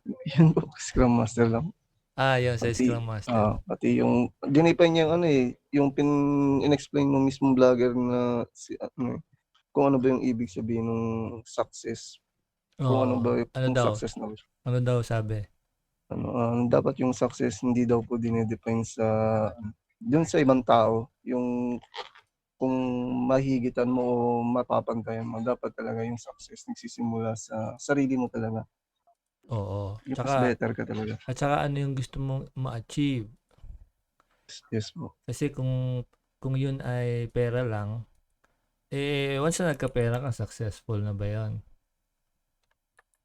Yun po, Scrum Master lang. Yun sa Pati Scrum Master. pati yung ginipay niya yung ano, eh, yung in-explain nung mismong vlogger na si ano, eh, kung ano ba yung ibig sabihin nung success, kung ano Oo. ba Ano yung daw? success na Ano daw sabi? ano, dapat yung success hindi daw po dine-define sa dun sa ibang tao, yung kung mahihigitan mo o mapapantayan mo, dapat talaga yung success nagsisimula sa sarili mo talaga, Oo. yung mas Tsaka, better ka talaga. at saka ano yung gusto mong ma-achieve. Yes po. Kasi kung yun ay pera lang, once na nagkapera ka, successful na ba yun?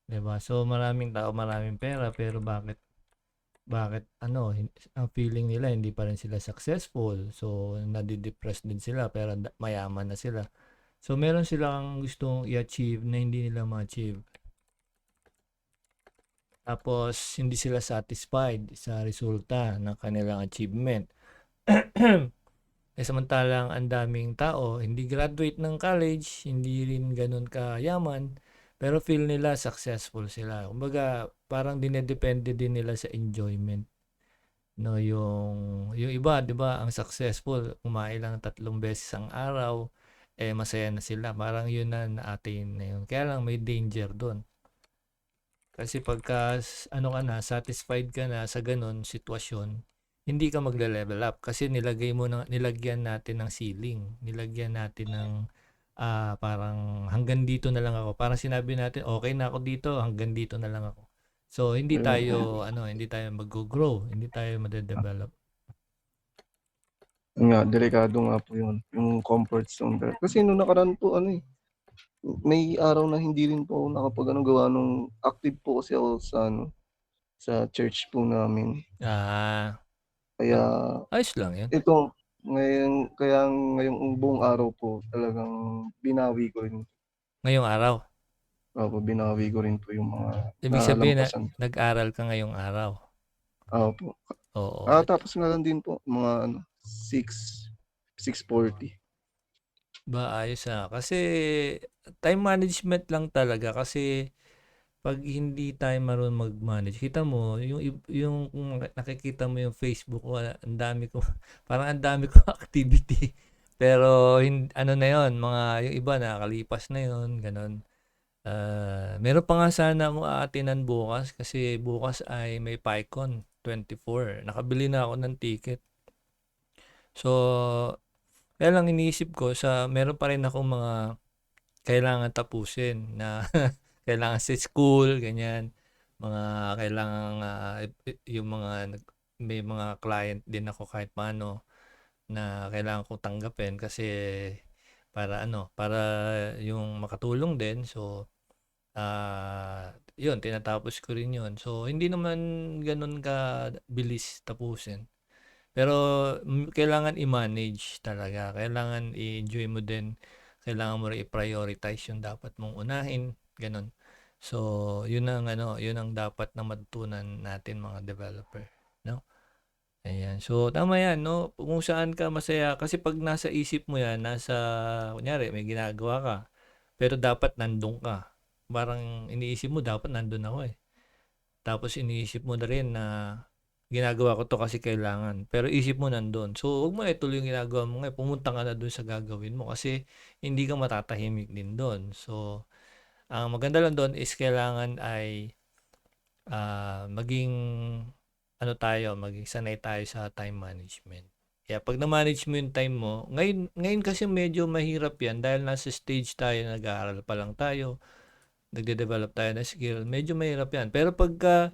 'Di ba? So maraming tao, maraming pera, pero bakit ano, ang feeling nila hindi pa rin sila successful. So nade-depress din sila pero mayaman na sila. So meron silang gustong i-achieve na hindi nila ma-achieve. Tapos hindi sila satisfied sa resulta ng kanilang achievement. Samantalang ang daming tao, hindi graduate ng college, hindi rin ganun kayaman, pero feel nila successful sila. Kumbaga, parang dinedepende din nila sa enjoyment. No, yung iba, 'di ba, ang successful, kumain lang 3 beses ang araw, masaya na sila. Parang yun na na-attain na yun. Kaya lang may danger doon. Kasi pagka ano ka na, satisfied ka na sa ganun sitwasyon, hindi ka magle-level up kasi nilagyan natin ng ceiling. Nilagyan natin ng parang hanggang dito na lang ako. Parang sinabi natin, okay na ako dito, hanggang dito na lang ako. So Ayun po. hindi tayo mag-grow, hindi tayo made-develop. Yun nga, delikado nga po yun, yung comfort zone talaga. Kasi nung nakaraan po ano, eh, may araw na hindi rin po ako nakapag-ano, gawa nung active po kasi ako sa ano, sa church po namin. Ah, Kaya ayos lang 'yun. ito, kaya ngayong buong araw po talagang binawi ko rin, Ngayong araw. opo, binawi ko rin po yung mga Ibig sabihin na nalampasan. nag-aral ka ngayong araw. Opo. Oo. Kakatapos nga lang din po, mga ano, 6:40. Ayos, kasi time management lang talaga kasi 'pag hindi tayo marunong mag-manage, kita mo yung kung nakikita mo yung Facebook ko, ang dami ko parang ang dami kong activity. Pero ano na yon, mga yung iba nakakalipas na yon, gano'n. Meron pa nga sana akong a bukas kasi bukas ay may PyCon 24. Nakabili na ako ng ticket. So, kaya lang iniisip ko meron pa rin akong mga kailangan tapusin na kailangan sa school, ganyan. Mga kailangan yung may mga client din ako kahit paano na kailangan kong tanggapin kasi para yung makatulong din. So, yun, tinatapos ko rin yun. So, hindi naman ganun ka bilis tapusin. Pero kailangan i-manage talaga. Kailangan i-enjoy mo din. Kailangan mo rin i-prioritize yung dapat mong unahin. Ganun. So, yun ang dapat na matutunan natin mga developer. No? Ayan. So, tama yan, no? Kung saan ka masaya. Kasi pag nasa isip mo yan, kunyari, may ginagawa ka, pero dapat nandun ka. Parang iniisip mo, dapat nandun ako eh. Tapos iniisip mo na rin na ginagawa ko to kasi kailangan. Pero isip mo nandun. So, huwag mo ituloy yung ginagawa mo ngayon. Pumunta ka na dun sa gagawin mo kasi hindi ka matatahimik din dun. So, ang maganda lang dun is kailangan ay maging maging sanay tayo sa time management. Kaya pag na-manage mo yung time mo, ngayon kasi medyo mahirap yan dahil nasa stage tayo, nag-aaral pa lang tayo, nagde-develop tayo ng skill, medyo mahirap yan. Pero pagka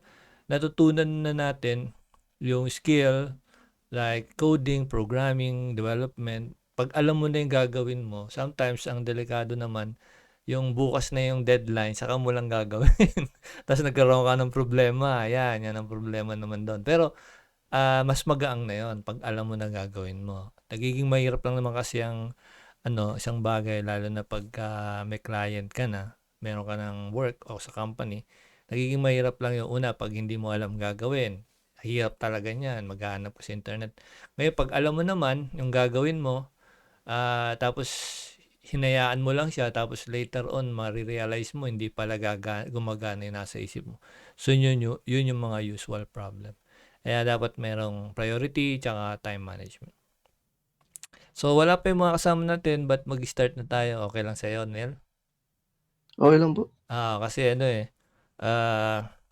natutunan na natin yung skill like coding, programming, development, pag alam mo na yung gagawin mo, sometimes ang delikado naman, yung bukas na yung deadline, saka mo lang gagawin. Tapos nagkaroon ka ng problema. Yan ang problema naman doon. Pero mas magaang na yon pag alam mo na gagawin mo. Nagiging mahirap lang naman kasi ang isang bagay lalo na pagka may client ka na, meron ka ng work o sa company, nagiging mahirap lang yung una pag hindi mo alam gagawin. Hirap talaga niyan, maghahanap ka sa internet. Ngayon, pag alam mo naman yung gagawin mo, tapos hinayaan mo lang siya tapos later on mare-realize mo hindi pala gumagana yung nasa isip mo. So yun yung mga usual problem. Kaya dapat merong priority tsaka time management. So wala pa yung mga kasama natin, but mag-start na tayo. Okay lang sa'yo, Nel? Okay lang po. Kasi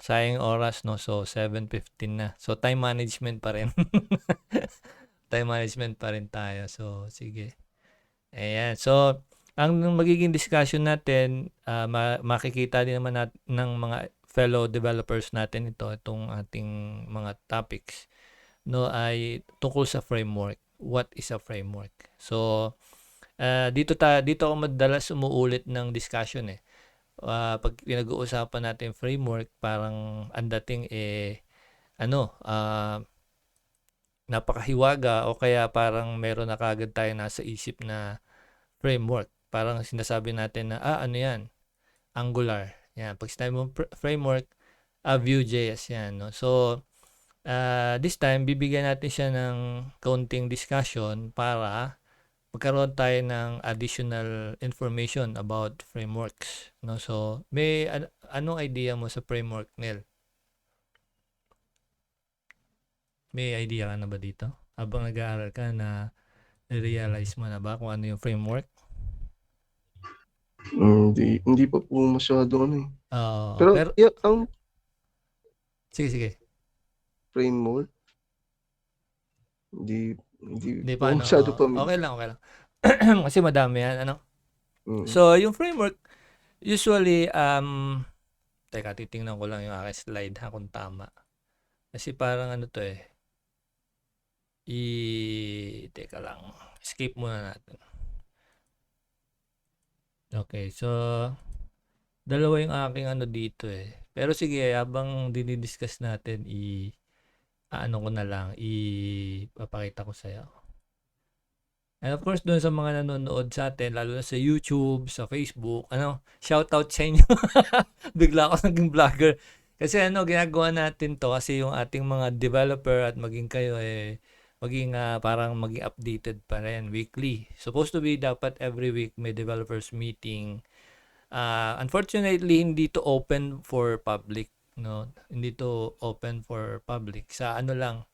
sayang oras, no? So 7:15 na. So time management pa rin. Time management pa rin tayo. So sige. Ayan. So ang magiging discussion natin, makikita din naman ng mga fellow developers natin itong ating mga topics, no, ay tungkol sa framework. What is a framework? So dito ako madalas umuulit ng discussion eh. Pag pinag-uusapan natin framework, parang ang dating napakahiwaga o kaya parang meron na kaagad tayo nasa isip na framework. Parang sinasabi natin na, ano yan? Angular. Yan. Pag sinabi mo framework, Vue.js yan. No? So, this time, bibigyan natin siya ng kaunting discussion para magkaroon tayo ng additional information about frameworks. No? So, may anong idea mo sa framework, Nel? May idea ka na ba dito? Habang nag-aaral ka na realize mo na ba kung ano yung framework? Hindi pa po masyado eh. Pero Pero ang sige. framework, hindi Hindi po pa masyado okay lang. Kasi madami yan, ano? Mm. So, yung framework, usually, teka, titingnan ko lang yung aking slide ha, kung tama. Kasi parang teka lang, skip muna natin. Okay, so, dalawa yung aking dito eh. Pero sige, habang dinidiscuss natin, ko na lang, ipapakita ko sa'yo. And of course, doon sa mga nanonood sa atin, lalo na sa YouTube, sa Facebook, shoutout sa inyo. Bigla ako naging vlogger. Kasi ginagawa natin to kasi yung ating mga developer at maging kayo maging parang maging updated pa rin weekly. Supposed to be dapat every week may developers meeting. Unfortunately, hindi to open for public, no? Hindi to open for public. Sa lang,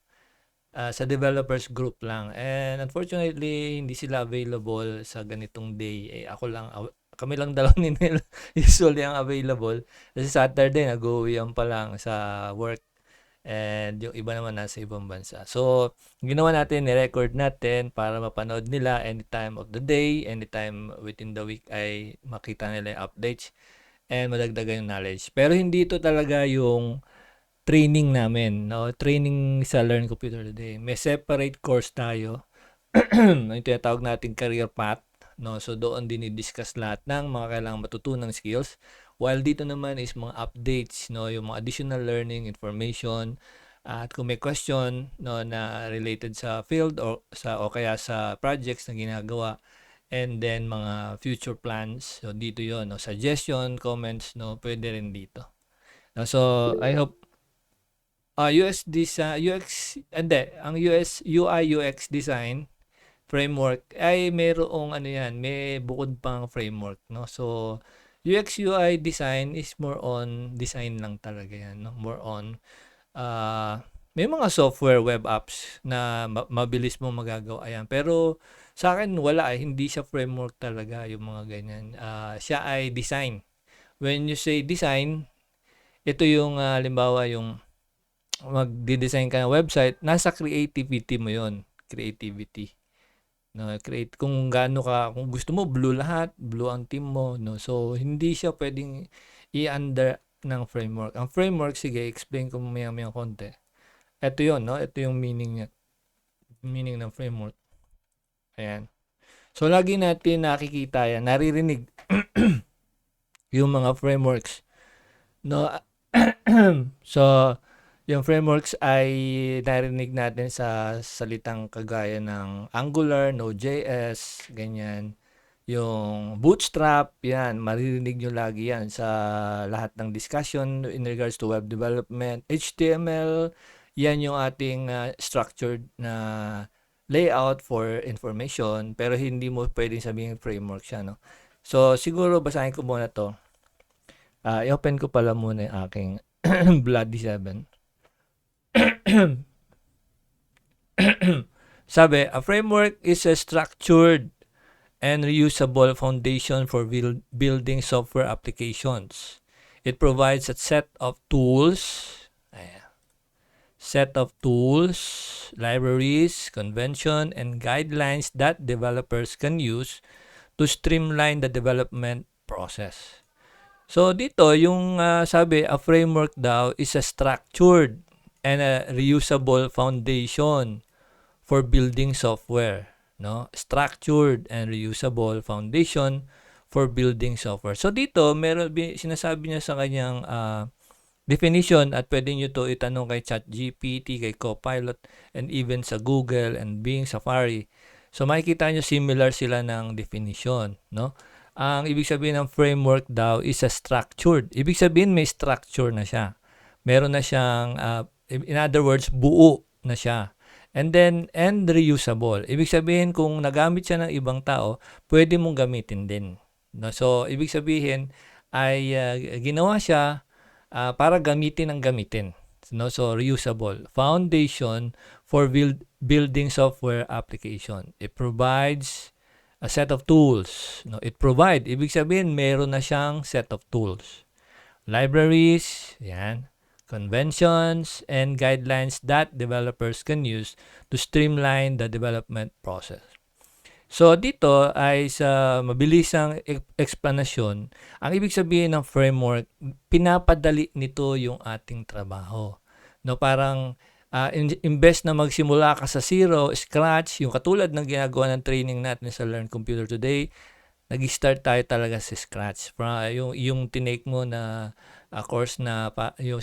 sa developers group lang. And unfortunately, hindi sila available sa ganitong day. Kami lang dalawa ni Nel usually ang available. Kasi Saturday, nag-uwian pa lang sa work. And yung iba naman nasa ibang bansa. So, ginawa natin, ni-record natin para mapanood nila anytime of the day, anytime within the week ay makita nila yung updates and madagdagan yung knowledge. Pero hindi ito talaga yung training namin, no? Training sa Learn Computer Today. May separate course tayo. Yung tinatawag nating career path, no? So doon din i-discuss lahat ng mga kailangang matutunang skills. While dito naman is mga updates, no, yung mga additional learning information, at kung may question, no, na related sa field o kaya sa projects na ginagawa, and then mga future plans. So dito 'yon, no, suggestion, comments, no, pwede rin dito. No, so I hope ang UI UX design framework ay mayroong may bukod pang framework, no? So UX UI design is more on design lang talaga yan, no? More on may mga software web apps na mabilis mo magagawa yan. Pero sa akin wala hindi siya framework talaga yung mga ganyan. Siya ay design. When you say design, ito yung halimbawa yung magde-design ka ng website, nasa creativity mo yon, creativity. No, create kung gaano ka, kung gusto mo blue lahat, blue ang team mo, no. So hindi siya pwedeng i-under ng framework. Ang framework, sige, explain ko maya-maya konti. Ito 'yon, no. Ito yung meaning niya. Meaning ng framework. Ayan. So lagi natin nakikita yan, naririnig yung mga frameworks, no. So yung frameworks ay narinig natin sa salitang kagaya ng Angular, Node.js, ganyan. Yung Bootstrap, yan, maririnig nyo lagi yan sa lahat ng discussion in regards to web development. HTML, yan yung ating structured na layout for information, pero hindi mo pwedeng sabihin framework siya, no? So, siguro basahin ko muna to. I-open ko pala muna yung aking Bloody 7. Sabi, a framework is a structured and reusable foundation for building software applications. It provides a set of tools, libraries, convention, and guidelines that developers can use to streamline the development process. So dito, yung sabi, a framework daw is a structured and a reusable foundation for building software, no? Structured and reusable foundation for building software. So dito, sinasabi niya sa kanyang definition, at pwede nyo to itanong kay ChatGPT, kay Copilot, and even sa Google and Bing, Safari. So makikita nyo similar sila ng definition, no? Ang ibig sabihin ng framework daw is a structured. Ibig sabihin may structure na siya. Meron na siyang, in other words, buo na siya. And reusable. Ibig sabihin kung nagamit siya ng ibang tao, pwede mong gamitin din. No? So, ibig sabihin ay ginawa siya para gamitin ang gamitin. No? So, reusable. Foundation for building software application. It provides a set of tools. No? Ibig sabihin, meron na siyang set of tools. Libraries, yan. Conventions, and guidelines that developers can use to streamline the development process. So, dito ay sa mabilisang explanation, ang ibig sabihin ng framework, pinapadali nito yung ating trabaho. No, parang imbes na magsimula ka sa zero, scratch, yung katulad ng ginagawa ng training natin sa Learn Computer Today, nag-start tayo talaga sa scratch. Yung tinake mo na course na yung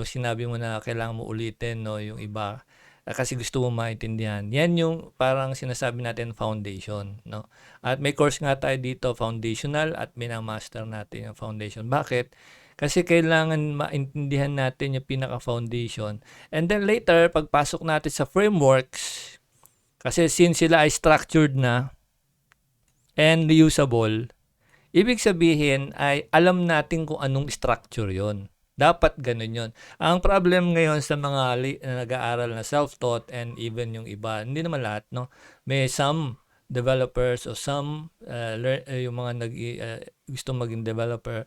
sinabi mo na kailangan mo ulitin, no, yung iba kasi gusto mo maintindihan. Yan yung parang sinasabi natin foundation, no? At may course nga tayo dito, foundational, at minamaster natin yung foundation. Bakit? Kasi kailangan maintindihan natin yung pinaka-foundation. And then later, pagpasok natin sa frameworks, kasi since sila ay structured na and reusable, ibig sabihin ay alam natin kung anong structure yon. Dapat ganun yon. Ang problem ngayon sa mga nag-aaral na self-taught and even yung iba, hindi naman lahat, no? May some developers o some yung mga gusto maging developer,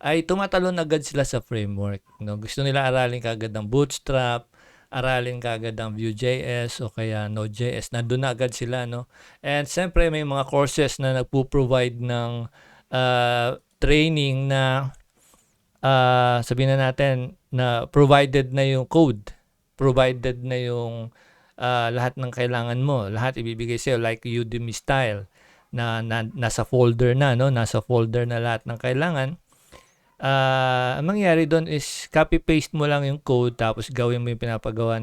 ay tumatalon agad sila sa framework. No? Gusto nila aralin kagad ng Bootstrap, aralin kagad ng Vue.js o kaya Node.js. Nandun na agad sila. No? And siyempre may mga courses na nagpo-provide ng training na sabihin na natin na provided na yung code. Provided na yung lahat ng kailangan mo. Lahat ibibigay sa'yo like Udemy style na nasa folder na. No? Nasa folder na lahat ng kailangan. Ang mangyayari doon is copy-paste mo lang yung code tapos gawin mo yung pinapagawa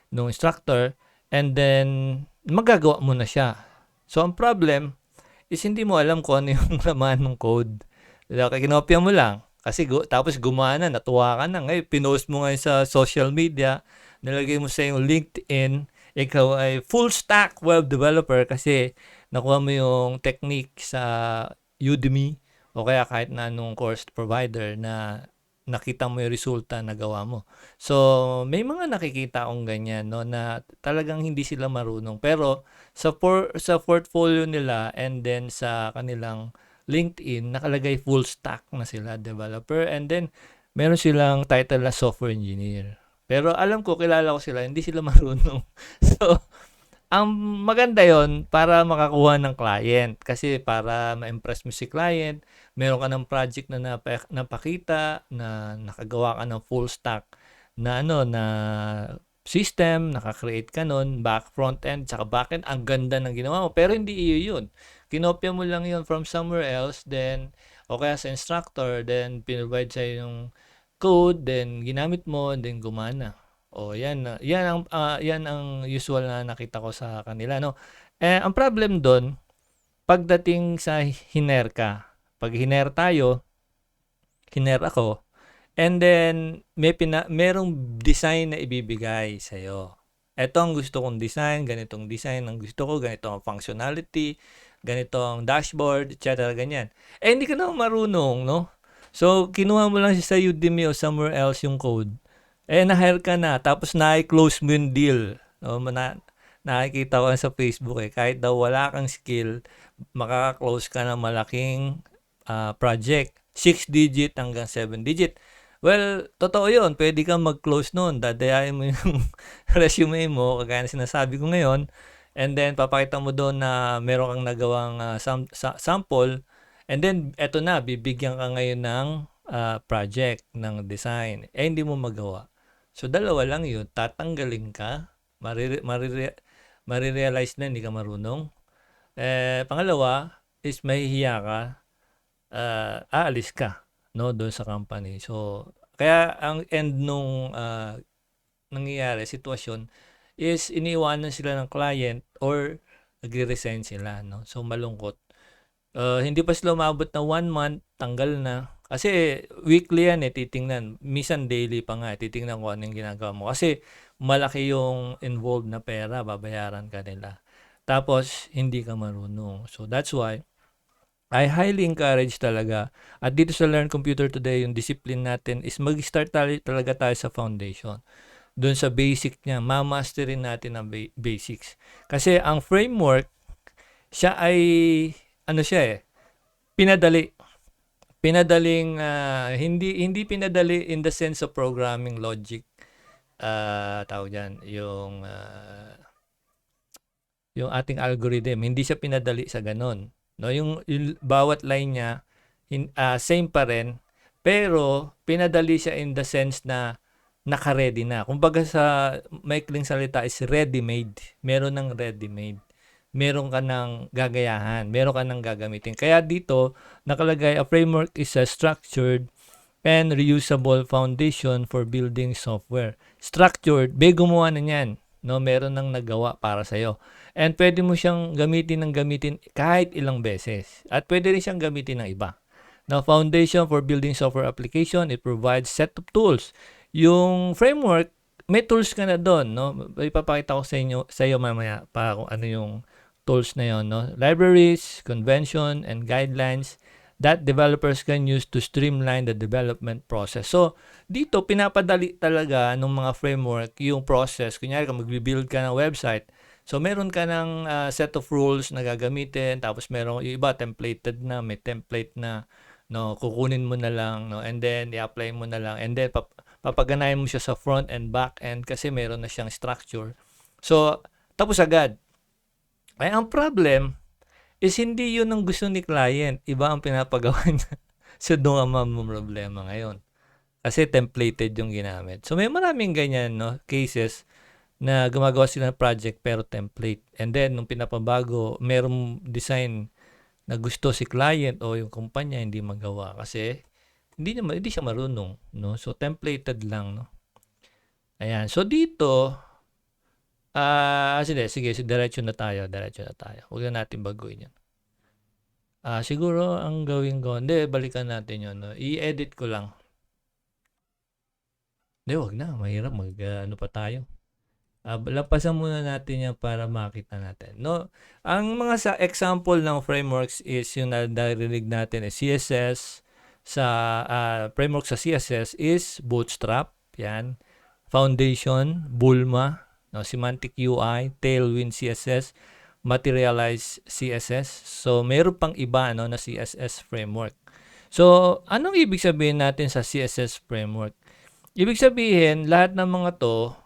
nung instructor and then magagawa mo na siya. So, ang problem is hindi mo alam kung ano yung laman ng code. Kinopya mo lang kasi tapos gumana, natuwa ka na. Ngayon, pinost mo ngayon sa social media, nilagay mo sa yung LinkedIn, ikaw ay full stack web developer kasi nakuha mo yung technique sa Udemy o kaya kahit na anong course provider na nakita mo yung resulta na gawa mo. So, may mga nakikita akong ganyan, no, na talagang hindi sila marunong. Pero sa portfolio nila and then sa kanilang LinkedIn, nakalagay full stack na sila developer and then meron silang title na software engineer. Pero alam ko, kilala ko sila, hindi sila marunong. So, ang maganda yon para makakuha ng client. Kasi para ma-impress mo si client, meron ka ng project na napakita, na nakagawa ka ng full stack na na system, naka-create ka nun, front end, tsaka back end, ang ganda ng ginawa mo. Pero hindi iyo yun. Kinopya mo lang yun from somewhere else, then, o kaya sa instructor, then pinrovide sa'yo yung code, then ginamit mo, then gumana. Yan ang usual na nakita ko sa kanila, no. Ang problem doon pagdating sa hiner ka. Pag hiner tayo, hiner ako, and then merong design na ibibigay sa iyo. eto ang gusto kong design, ganitong design ang gusto ko, ganito ang functionality, ganito ang dashboard, etc. ganyan. Eh, hindi ka naman marunong, no? So, kinuha mo lang siya sa Udemy o somewhere else yung code. Eh, na-hire ka na, tapos na-close mo yung deal. No? Nakikita ko sa Facebook kahit daw wala kang skill, makaka-close ka ng malaking project. 6 digit hanggang 7 digit. Well, totoo yun. Pwede kang mag-close nun. Dadayain mo yung resume mo, kagaya na sinasabi ko ngayon. And then, papakita mo doon na meron kang nagawang sample. And then, eto na, bibigyan ka ngayon ng project, ng design. Eh, hindi mo magawa. So, dalawa lang yun. Tatanggalin ka. Marirealize na hindi ka marunong. Pangalawa is mahihiya ka. Aalis ka, no, doon sa company. So, kaya ang end nung nangyayari, sitwasyon, is iniiwanan sila ng client or nagre-resign sila, no? So, malungkot. Hindi pa sila umabot na 1 month, tanggal na. Kasi weekly yan titingnan. Minsan daily pa nga, titingnan ko anong ginagawa mo. Kasi malaki yung involved na pera, babayaran ka nila. Tapos, hindi ka marunong. So, that's why, I highly encourage talaga. At dito sa Learn Computer Today, yung discipline natin is mag-start talaga tayo sa foundation. Doon sa basic niya, mamasterin natin ang basics. Kasi ang framework, siya ay, pinadali. Pinadaling, hindi pinadali in the sense of programming logic. Tawag dyan, yung ating algorithm, hindi siya pinadali sa ganon. No, yung bawat line niya same pa rin, pero pinadali siya in the sense na naka-ready na. Kumbaga sa maikling salita is ready-made. Meron ng ready-made. Meron ka ng gagayahan, meron ka ng gagamitin. Kaya dito nakalagay, a framework is a structured and reusable foundation for building software. Structured, may gumawa na niyan. No, meron nang nagawa para sa iyo. And pwede mo siyang gamitin kahit ilang beses. At pwede rin siyang gamitin ng iba. Now, foundation for building software application, it provides set of tools. Yung framework, may tools ka na doon, no? Ipapakita ko sa iyo mamaya para kung ano yung tools na yon, no? Libraries, convention, and guidelines that developers can use to streamline the development process. So, dito pinapadali talaga ng mga framework yung process. Kunyari, kung magbi-build ka ng website, so meron ka ng set of rules na gagamitin, tapos meron yung iba templated na, may template na, no, kukunin mo na lang, no, and then i-apply mo na lang, and then papaganahin mo siya sa front and back end kasi meron na siyang structure. So, tapos agad. Ay, ang problem is hindi yun ang gusto ni client. Iba ang pinapagawa niya. So, doon ang problema ngayon. Kasi templated yung ginamit. So, may maraming ganyan, no, cases na gumagawa sila ng project pero template. And then, nung pinapabago, merong design na gusto si client o yung kumpanya hindi magawa kasi hindi siya marunong, no? So, templated lang, no? Ayan. So, dito, sige, diretso na tayo. Huwag na natin baguhin yan. Siguro, ang gawin ko, balikan natin yun, no? I-edit ko lang. Huwag na. Mahirap. Ano pa tayo. Lampasan muna natin yan para makita natin. No? Ang mga example ng frameworks is yung narinig natin is CSS. Framework sa CSS is Bootstrap. Yan. Foundation, Bulma, no? Semantic UI, Tailwind CSS, Materialize CSS. So, meron pang iba na CSS framework. So, anong ibig sabihin natin sa CSS framework? Ibig sabihin, lahat ng mga to,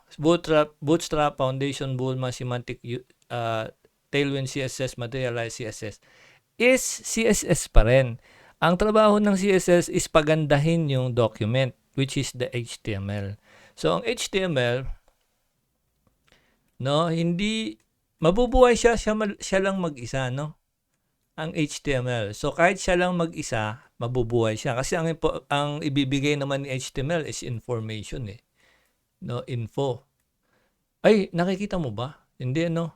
Bootstrap, Foundation, Bulma, Semantic, Tailwind CSS, Materialize CSS, is CSS pa rin. Ang trabaho ng CSS is pagandahin yung document, which is the HTML. So, ang HTML, no, hindi, mabubuhay siya lang mag-isa, no? Ang HTML. So, kahit siya lang mag-isa, mabubuhay siya. Kasi ang ibibigay naman ni HTML is information, no, info. Ay, nakikita mo ba? Hindi, no?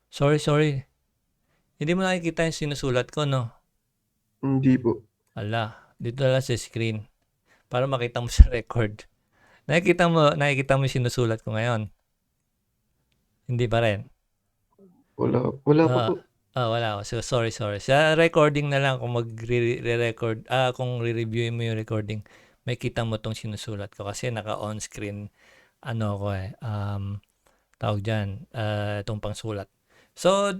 Sorry. Hindi mo nakikita yung sinusulat ko, no? Hindi po. Ala, dito lang sa screen. Para makita mo sa record. Nakikita mo yung sinusulat ko ngayon. Hindi pa rin? Wala pa Ah, po. wala. So, sorry. Sa recording na lang kung magre-record, kung re-reviewin mo yung recording, makita mo 'tong sinusulat ko kasi naka-on screen ano ko, tawag diyan, itong pangsulat. So,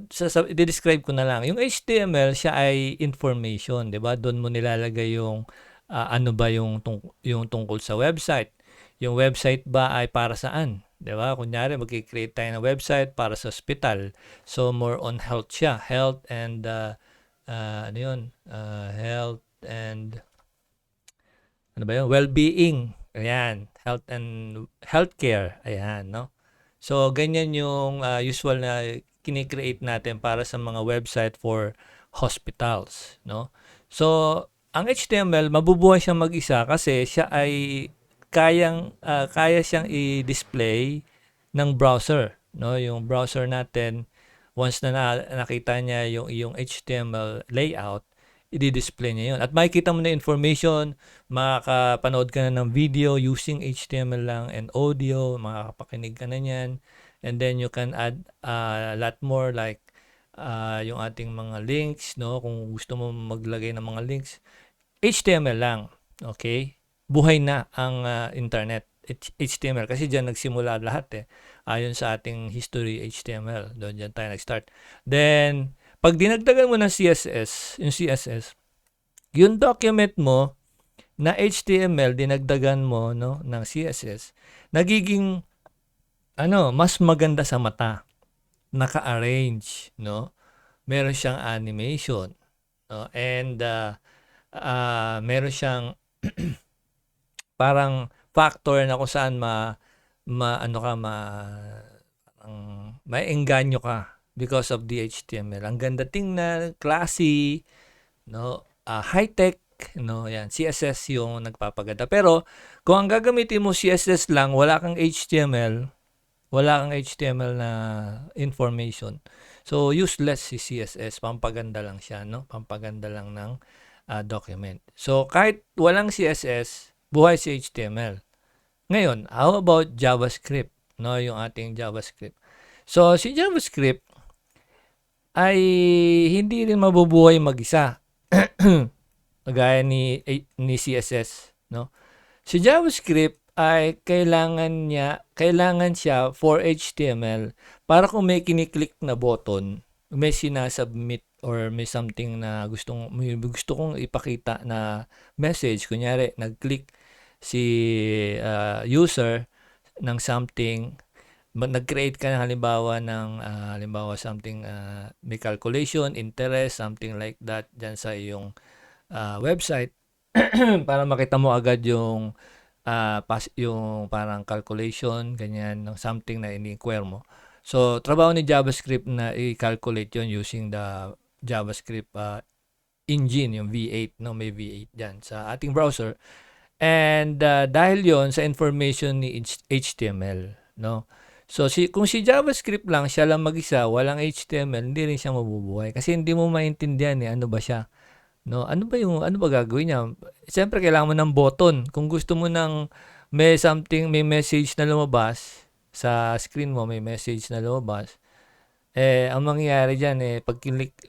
ide-describe ko na lang. Yung HTML siya ay information, 'di ba? Doon mo nilalagay yung ano ba yung tungkol sa website. Yung website ba ay para saan? 'Di ba? Kunyari magki-create tayo ng website para sa ospital. So more on health siya, health and ano 'yun? Health and ano ba 'yun? Well-being. Ayan, health and healthcare. Ayan, no? So, ganyan yung usual na kini-create natin para sa mga website for hospitals, no? So, ang HTML mabubuhay siyang mag-isa kasi siya ay kaya siyang i-display ng browser, no? Yung browser natin once nakita niya yung iyong HTML layout, i-display niya yun. At makikita mo na information, makakapanood ka na ng video using HTML lang and audio, makakapakinig ka na niyan. And then you can add a lot more like yung ating mga links, no? Kung gusto mo maglagay ng mga links, HTML lang, okay? Buhay na ang internet. HTML kasi diyan nagsimula lahat ayon sa ating history HTML, doon diyan tayo nag-start. Then pag dinagdagan mo ng CSS, yung document mo na HTML dinagdagan mo no ng CSS, nagiging mas maganda sa mata, naka-arrange, no? Meron siyang animation, no? And meron siyang parang factor na kung saan maengganyo ka because of the HTML. Ang ganda tingnan, classy, no? High-tech, no? Yan, CSS yung nagpapaganda. Pero kung ang gagamitin mo CSS lang, wala kang HTML na information. So useless si CSS, pampaganda lang siya, no? Pampaganda lang ng document. So kahit walang CSS, buhay si HTML. Ngayon, how about JavaScript, no? Yung ating JavaScript. So si JavaScript ay hindi rin mabubuhay mag-isa. Gaya ni CSS, no? Si JavaScript ay kailangan siya for HTML para kung may kiniklik na button, may sinasubmit or may something na gusto kong ipakita na message, kunyari nag-click si user ng something, nag-create ka ng halimbawa something, may calculation, interest, something like that dyan sa iyong website para makita mo agad yung yung parang calculation, ganyan, ng something na ini-inquire mo. So, trabaho ni JavaScript na i-calculate yon using the JavaScript engine, yung V8, no? May V8 dyan sa ating browser. And dahil yon sa information ni HTML, no? So, kung si JavaScript lang, siya lang mag-isa, walang HTML, hindi rin siya mabubuhay. Kasi hindi mo maintindihan ano ba siya. No, ano ba gagawin niya? Siyempre kailangan mo ng button. Kung gusto mo ng may message na lumabas sa screen mo, may message na lumabas. Ang mangyayari diyan pag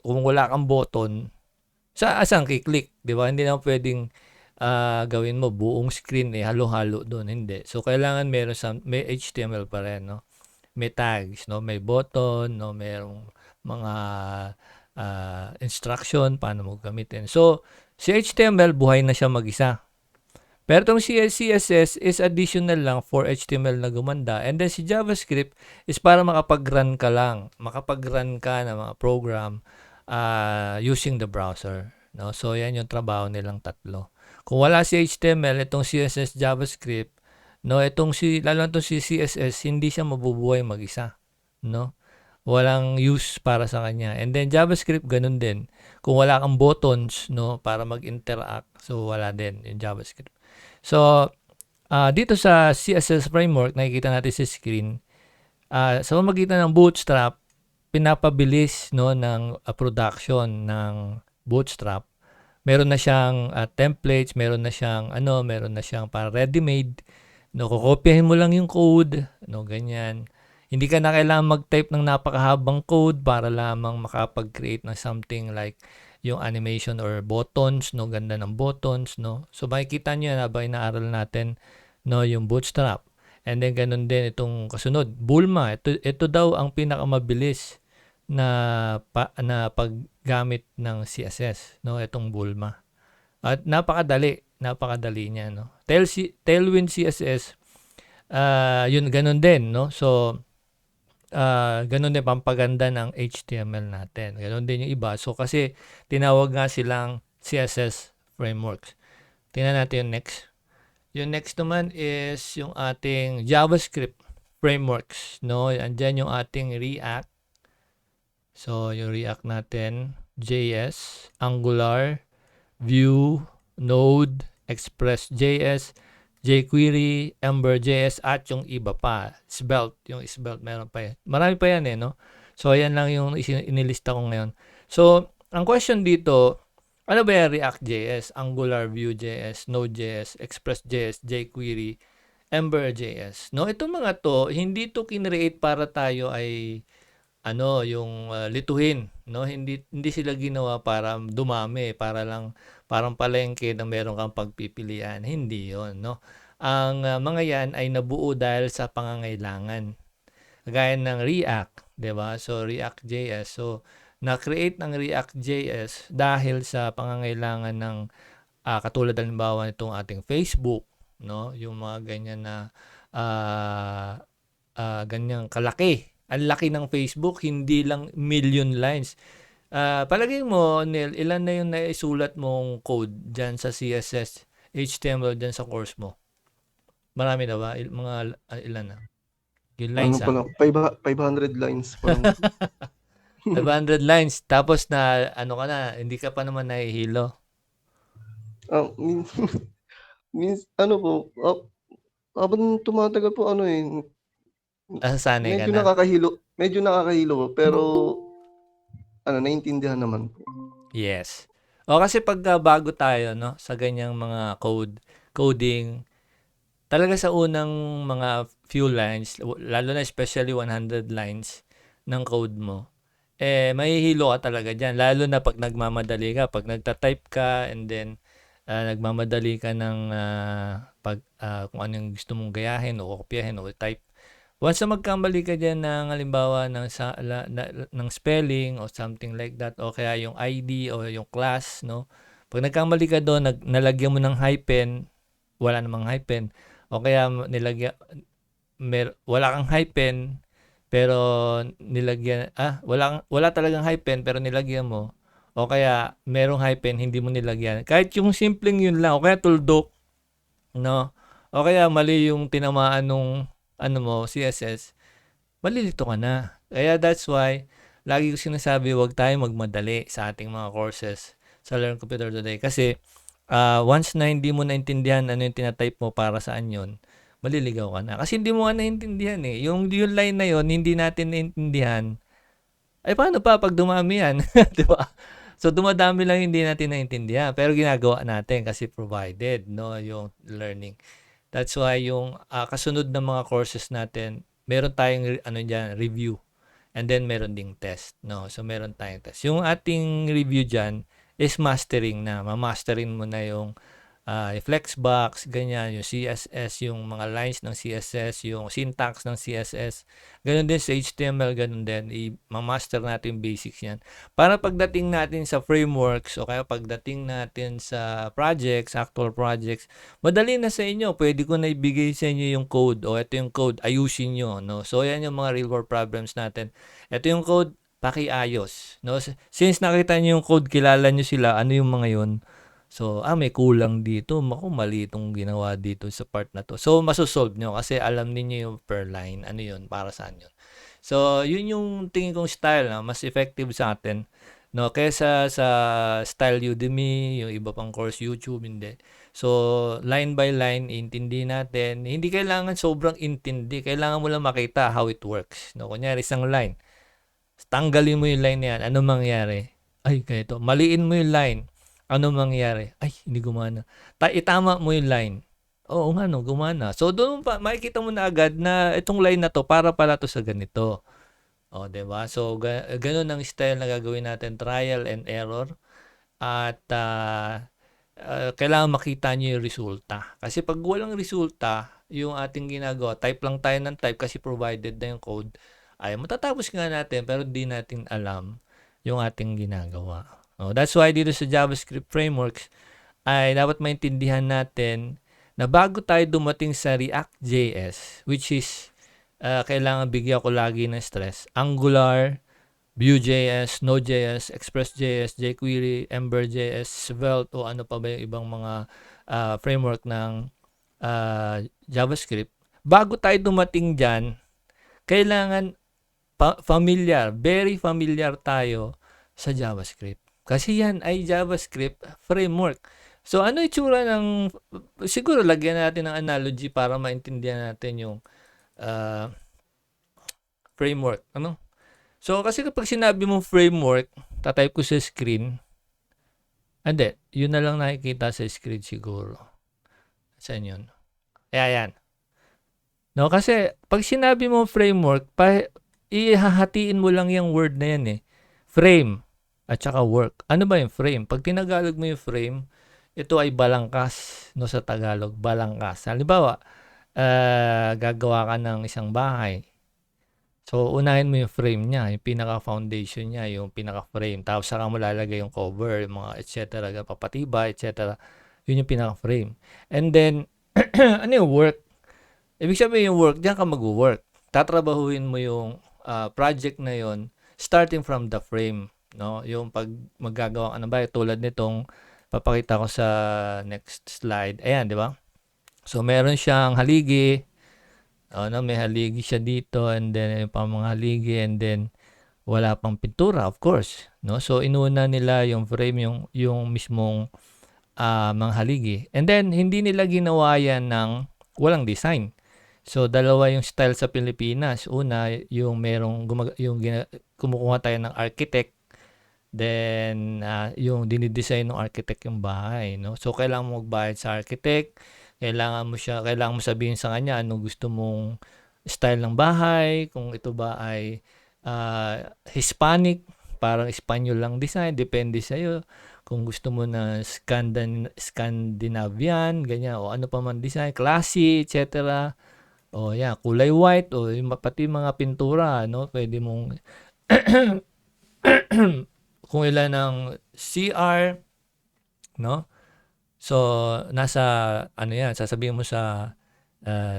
kung wala kang button, saan kiklik, 'di ba? Hindi naman pwedeng gawin mo buong screen halo-halo doon, hindi. So kailangan may HTML pa rin, no? May tags, no? May button, no? Merong mga instruction paano mo gamitin. So, si HTML buhay na siya mag-isa. Pero itong CSS is additional lang for HTML na gumanda. And then si JavaScript is para makapag-run ka ng mga program using the browser. No? So, yan yung trabaho nilang tatlo. Kung wala si HTML, itong CSS, JavaScript, no, lalo itong si CSS, hindi siya mabubuhay mag-isa. No? Walang use para sa kanya. And then JavaScript ganun din. Kung wala kang buttons, no, para mag-interact, so wala din yung JavaScript. So dito sa CSS framework, nakikita natin sa screen, sa pamamagitan ng Bootstrap, pinapabilis no ng production ng Bootstrap. Meron na siyang templates, meron na siyang para ready-made. No, kokopyahin mo lang yung code, no, ganyan. Hindi ka na kailangan mag-type ng napakahabang code para lamang makapag-create ng something like yung animation or buttons, no? Ganda ng buttons, no? So makikita nyo yan habang inaaral natin, no, yung Bootstrap. And then ganun din itong kasunod, Bulma. Ito daw ang pinakamabilis na paggamit ng CSS, no? Itong Bulma. At napakadali niya, no? Tailwind CSS, yun ganun din, no? So ganun din pampaganda ng HTML natin. Ganun din yung iba. So kasi tinawag nga silang CSS frameworks. Tingnan natin yung next. Yung next naman is yung ating JavaScript frameworks, no? Andyan yung ating React. So yung React natin, JS, Angular, Vue, Node, Express.js, jQuery, Ember.js, at yung iba pa. Svelte, yung Svelte, meron pa yan. Marami pa yan no? So, ayan lang yung inilista ko ngayon. So, ang question dito, ano ba yan? React.js, Angular, Vue.js, Node.js, Express.js, jQuery, Ember.js. No, itong mga to, hindi to kinreate para tayo ay yung lituhin, no? Hindi sila ginawa para dumami, para lang parang palengke na meron kang pagpipilian. Hindi 'yon, no? Ang mga 'yan ay nabuo dahil sa pangangailangan. Gaya ng React, 'di ba? So React.js. So na-create ng React.js dahil sa pangangailangan ng katulad halimbawa nitong ating Facebook, no? Yung mga ganyan na ganyang kalaki. Ang laki ng Facebook, hindi lang million lines. Palagay mo, Neil, ilan na yung naisulat mong code dyan sa CSS, HTML dyan sa course mo? Marami na ba? Mga ilan na? Yung lines pa lang, 500 lines pa lang. 500 lines. Tapos na, ka na, hindi ka pa naman nahihilo. Habang tumatagal po, Nasasanay ka medyo nakakahilo po, pero naiintindihan naman po. Yes. Kasi pagka bago tayo, no, sa ganyang mga coding, talaga sa unang mga few lines, lalo na especially 100 lines ng code mo, mahihilo ka talaga dyan. Lalo na pag nagmamadali ka, pag nagta-type ka, and then nagmamadali ka ng kung ano yung gusto mong gayahin o kopyahin o type. Once na magkamali ka dyan ng halimbawa ng spelling o something like that, o kaya yung ID o yung class, no? Pag nagkamali ka doon, nalagyan mo ng hyphen, wala namang hyphen, o kaya wala kang hyphen, pero nilagyan, wala talagang hyphen, pero nilagyan mo, o kaya merong hyphen, hindi mo nilagyan. Kahit yung simpleng yun lang, o kaya tuldok, no? O kaya mali yung tinamaan nung CSS, malilito ka na. Kaya that's why, lagi ko sinasabi, huwag tayo magmadali sa ating mga courses sa Learn Computer Today. Kasi, once na hindi mo naintindihan ano yung tinatype mo para saan yun, maliligaw ka na. Kasi hindi mo nga naintindihan eh. Yung line na yun, hindi natin naintindihan. Ay, paano pa pag dumami yan? Diba? So, dumadami lang hindi natin naintindihan. Pero ginagawa natin kasi provided, no, yung learning. That's why yung kasunod ng mga courses natin, meron tayong review. And then meron ding test, no? So meron tayong test. Yung ating review diyan is mastering na. Ma-masterin mo na yung flexbox, ganyan, yung CSS, yung mga lines ng CSS, yung syntax ng CSS. Ganun din sa HTML, ganun din. I-master natin yung basics yan. Para pagdating natin sa frameworks o kaya pagdating natin sa projects, actual projects, madali na sa inyo. Pwede ko na ibigay sa inyo yung code. O ito yung code, ayusin nyo. No? So, yan yung mga real world problems natin. Ito yung code, pakiayos. No? Since nakita nyo yung code, kilala nyo sila, ano yung mga yun? So, may kulang dito. Mali itong ginawa dito sa part na to. So, masosolve nyo kasi alam niyo yung per line. Ano yun? Para saan yun? So, yun yung tingin kong style na mas effective sa atin. No? Kesa sa style Udemy, yung iba pang course YouTube, hindi. So, line by line, intindi natin. Hindi kailangan sobrang intindi. Kailangan mo lang makita how it works. No? Kunyari, isang line. Tanggalin mo yung line na yan. Ano mangyari? Ay, ganito. Maliin mo yung line. Ano mangyari? Ay, hindi gumana. Itama mo yung line. Oo nga 'no, gumana. So doon pa makikita mo na agad na itong line na 'to para pala 'to sa ganito. Oh, 'di ba? So gano'n ang style na gagawin natin, trial and error at, kailangan makita niyo yung resulta. Kasi 'pag walang resulta yung ating ginagawa, type lang tayo ng type kasi provided na yung code, ay matatapos nga natin pero di natin alam yung ating ginagawa. Oh, that's why dito sa JavaScript frameworks ay dapat maintindihan natin na bago tayo dumating sa React.js, which is kailangan bigyan ko lagi ng stress, Angular, Vue.js, Node.js, Express.js, jQuery, Ember.js, Svelte o ano pa ba yung ibang mga framework ng JavaScript. Bago tayo dumating dyan, kailangan familiar, very familiar tayo sa JavaScript. Kasi yan ay JavaScript framework. So ano itsura ng, siguro lagyan natin ng analogy para maintindihan natin yung framework. Ano? So kasi kapag sinabi mong framework, tatype ko sa screen, hindi, yun na lang nakikita sa screen siguro. Saan yun? Ayan. No, kasi pag sinabi mong framework, ihahatiin mo lang yung word na yan eh. Frame at saka work. Ano ba yung frame? Pag tinagalog mo yung frame, ito ay balangkas, no, sa Tagalog, balangkas. Halimbawa, gagawa ka ng isang bahay. So, unahin mo yung frame niya, yung pinaka-foundation niya, yung pinaka-frame. Tapos, saka mo lalagay yung cover, yung mga etc. Papatibay, etc. Yun yung pinaka-frame. And then, ano yung work? Ibig sabihin yung work, diyan ka mag-work. Tatrabahuin mo yung project na yon starting from the frame. No? Yung pag maggagawa ka ng bahay, tulad nitong papakita ko sa next slide. Ayan, di ba? So, meron siyang haligi. No, may haligi siya dito and then yung pang mga haligi and then wala pang pintura, of course. No? So, inuna nila yung frame, yung mismong mga haligi. And then, hindi nila ginawa yan ng walang design. So, dalawa yung style sa Pilipinas. Una, yung merong kumukuha tayo ng architect. Then, yung dinidesign ng architect yung bahay. No? So, kailangan mo magbayad sa architect. Kailangan mo sabihin sa kanya anong gusto mong style ng bahay. Kung ito ba ay Hispanic, parang Espanyol lang design. Depende sa'yo. Kung gusto mo na Scandinavian, ganyan. O ano pa man design. Classy, etc. O yan, kulay white. O pati mga pintura. No? Pwede mong kung ilan ng CR, no? So, nasa, ano yan, sasabihin mo sa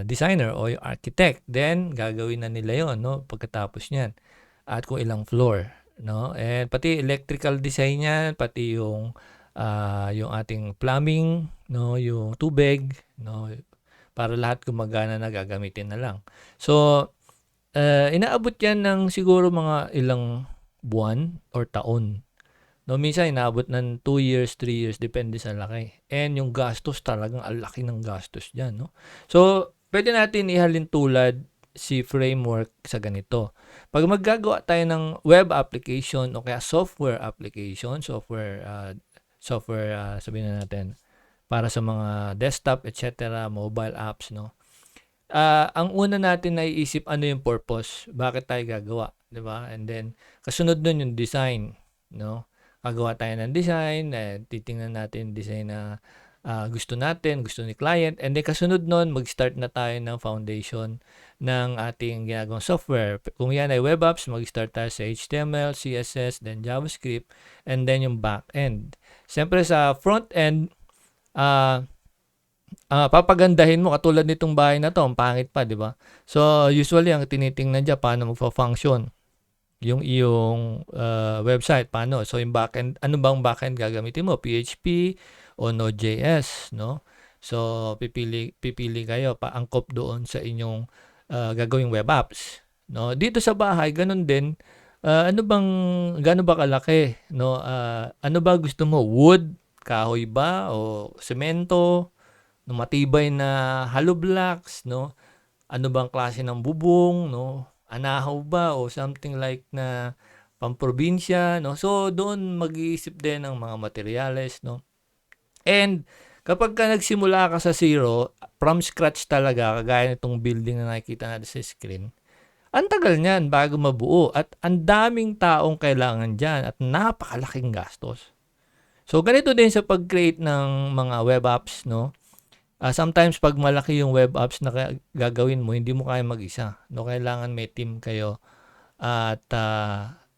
designer o yung architect. Then, gagawin na nila yon, no? Pagkatapos niyan. At kung ilang floor, no? And pati electrical design yan, pati yung ating plumbing, no? Yung tubig, no? Para lahat gumagana na gagamitin na lang. So, inaabot yan ng siguro mga ilang buwan or taon. No, minsan inaabot ng 2 years, 3 years, depende sa laki. And yung gastos talagang ang laki ng gastos diyan, no? So, pwede natin ihalin tulad si framework sa ganito. Pag maggagawa tayo ng web application o kaya software application, software sabihin na natin para sa mga desktop, etc., mobile apps, no? Ang una natin naiisip ano yung purpose, bakit tayo gagawa, 'di ba? And then kasunod nun yung design, no? Gagawa tayo ng design, titingnan natin design na gusto natin, gusto ni client, and then kasunod nun mag-start na tayo ng foundation ng ating ginagawang software. Kung yan ay web apps, mag-start tayo sa HTML, CSS, then JavaScript, and then yung back end. Siyempre sa front end, papagandahin mo katulad nitong bahay na to, ang pangit pa, di ba? So, usually, ang tinitingnan dyan, paano magfa-function yung iyong website, paano? So, yung backend, ano bang backend gagamitin mo? PHP o Node.js, no? So, pipili kayo, paangkop doon sa inyong gagawing web apps, no? Dito sa bahay, ganun din. Gaano ba kalaki, no? Ano ba gusto mo? Wood, kahoy ba o semento? No, matibay na hollow blocks, no? Ano bang klase ng bubong, no? Anahaw ba o something like na pamprobinsya, no? So doon mag-iisip din ng mga materyales, no? And Kapagka nagsimula ka sa zero, from scratch talaga, kagaya nitong building na nakikita natin sa screen, ang tagal niyan bago mabuo at ang daming taong kailangan diyan at napakalaking gastos. So ganito din sa pag-create ng mga web apps, no? Sometimes pag malaki yung web apps na gagawin mo, hindi mo kaya mag-isa. No, kailangan may team kayo at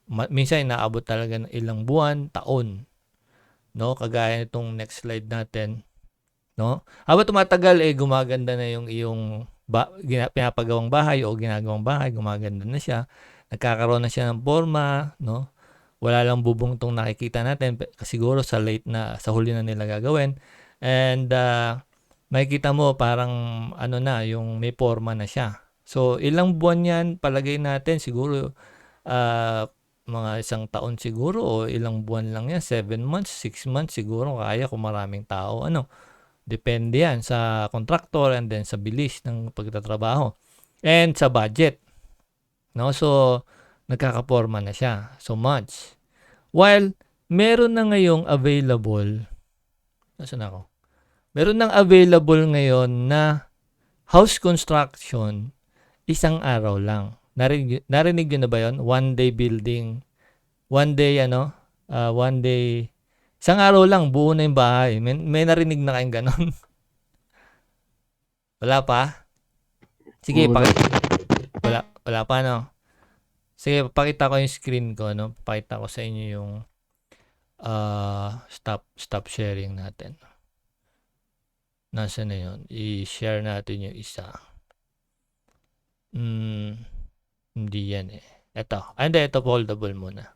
minsan inaabot talaga ng ilang buwan, taon, no? Kagaya nitong next slide natin, no? Habang tumatagal gumaganda na yung iyong pinapagawang bahay o ginagawang bahay, gumaganda na siya. Nagkakaroon na siya ng forma, no? Wala lang bubong tong nakikita natin, siguro sa huli na nila gagawin. And makikita mo parang yung may forma na siya. So ilang buwan yan, palagay natin siguro mga 1 taon siguro o ilang buwan lang yan, 7 months, 6 months siguro kaya kung maraming tao. Depende yan sa contractor and then sa bilis ng pagtatrabaho and sa budget. No? So, nagkakaporma na siya. So much. While, meron na ngayong available, nasan ako? Meron nang available ngayon na house construction, 1 araw lang. Narinig nyo na ba yun? One day building. One day, 1 araw lang, buo na yung bahay. May narinig na kayong ganon? Wala pa? Sige, wala pa, no? Sige, pakita ko yung screen ko, no? Pakita ko sa inyo yung stop sharing natin. Nasaan na yun? I-share natin yung isa. Hindi yan eh. Ito. Ito foldable muna.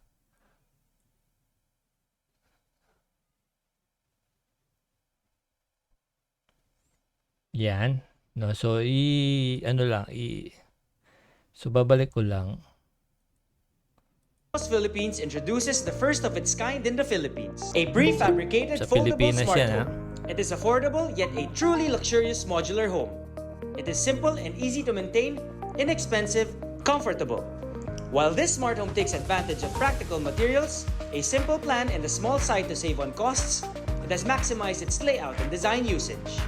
Yan. No, so so babalik ko lang. Philippines introduces the first of its kind in the Philippines, a prefabricated Sa foldable Pilipinas smart yan, home. It is affordable yet a truly luxurious modular home. It is simple and easy to maintain, inexpensive, comfortable. While this smart home takes advantage of practical materials, a simple plan and a small site to save on costs, it has maximized its layout and design usage.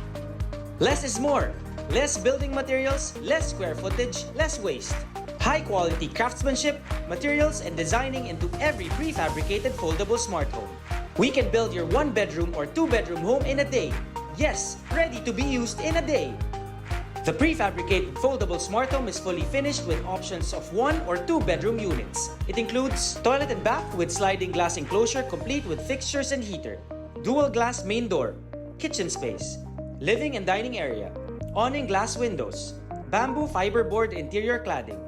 Less is more. Less building materials, less square footage, less waste. High quality craftsmanship, materials, and designing into every prefabricated foldable smart home. We can build your 1-bedroom or 2-bedroom home in a day. Yes, ready to be used in a day. The prefabricated foldable smart home is fully finished with options of 1 or 2-bedroom units. It includes toilet and bath with sliding glass enclosure complete with fixtures and heater, dual glass main door, kitchen space, living and dining area, awning glass windows, bamboo fiberboard interior cladding,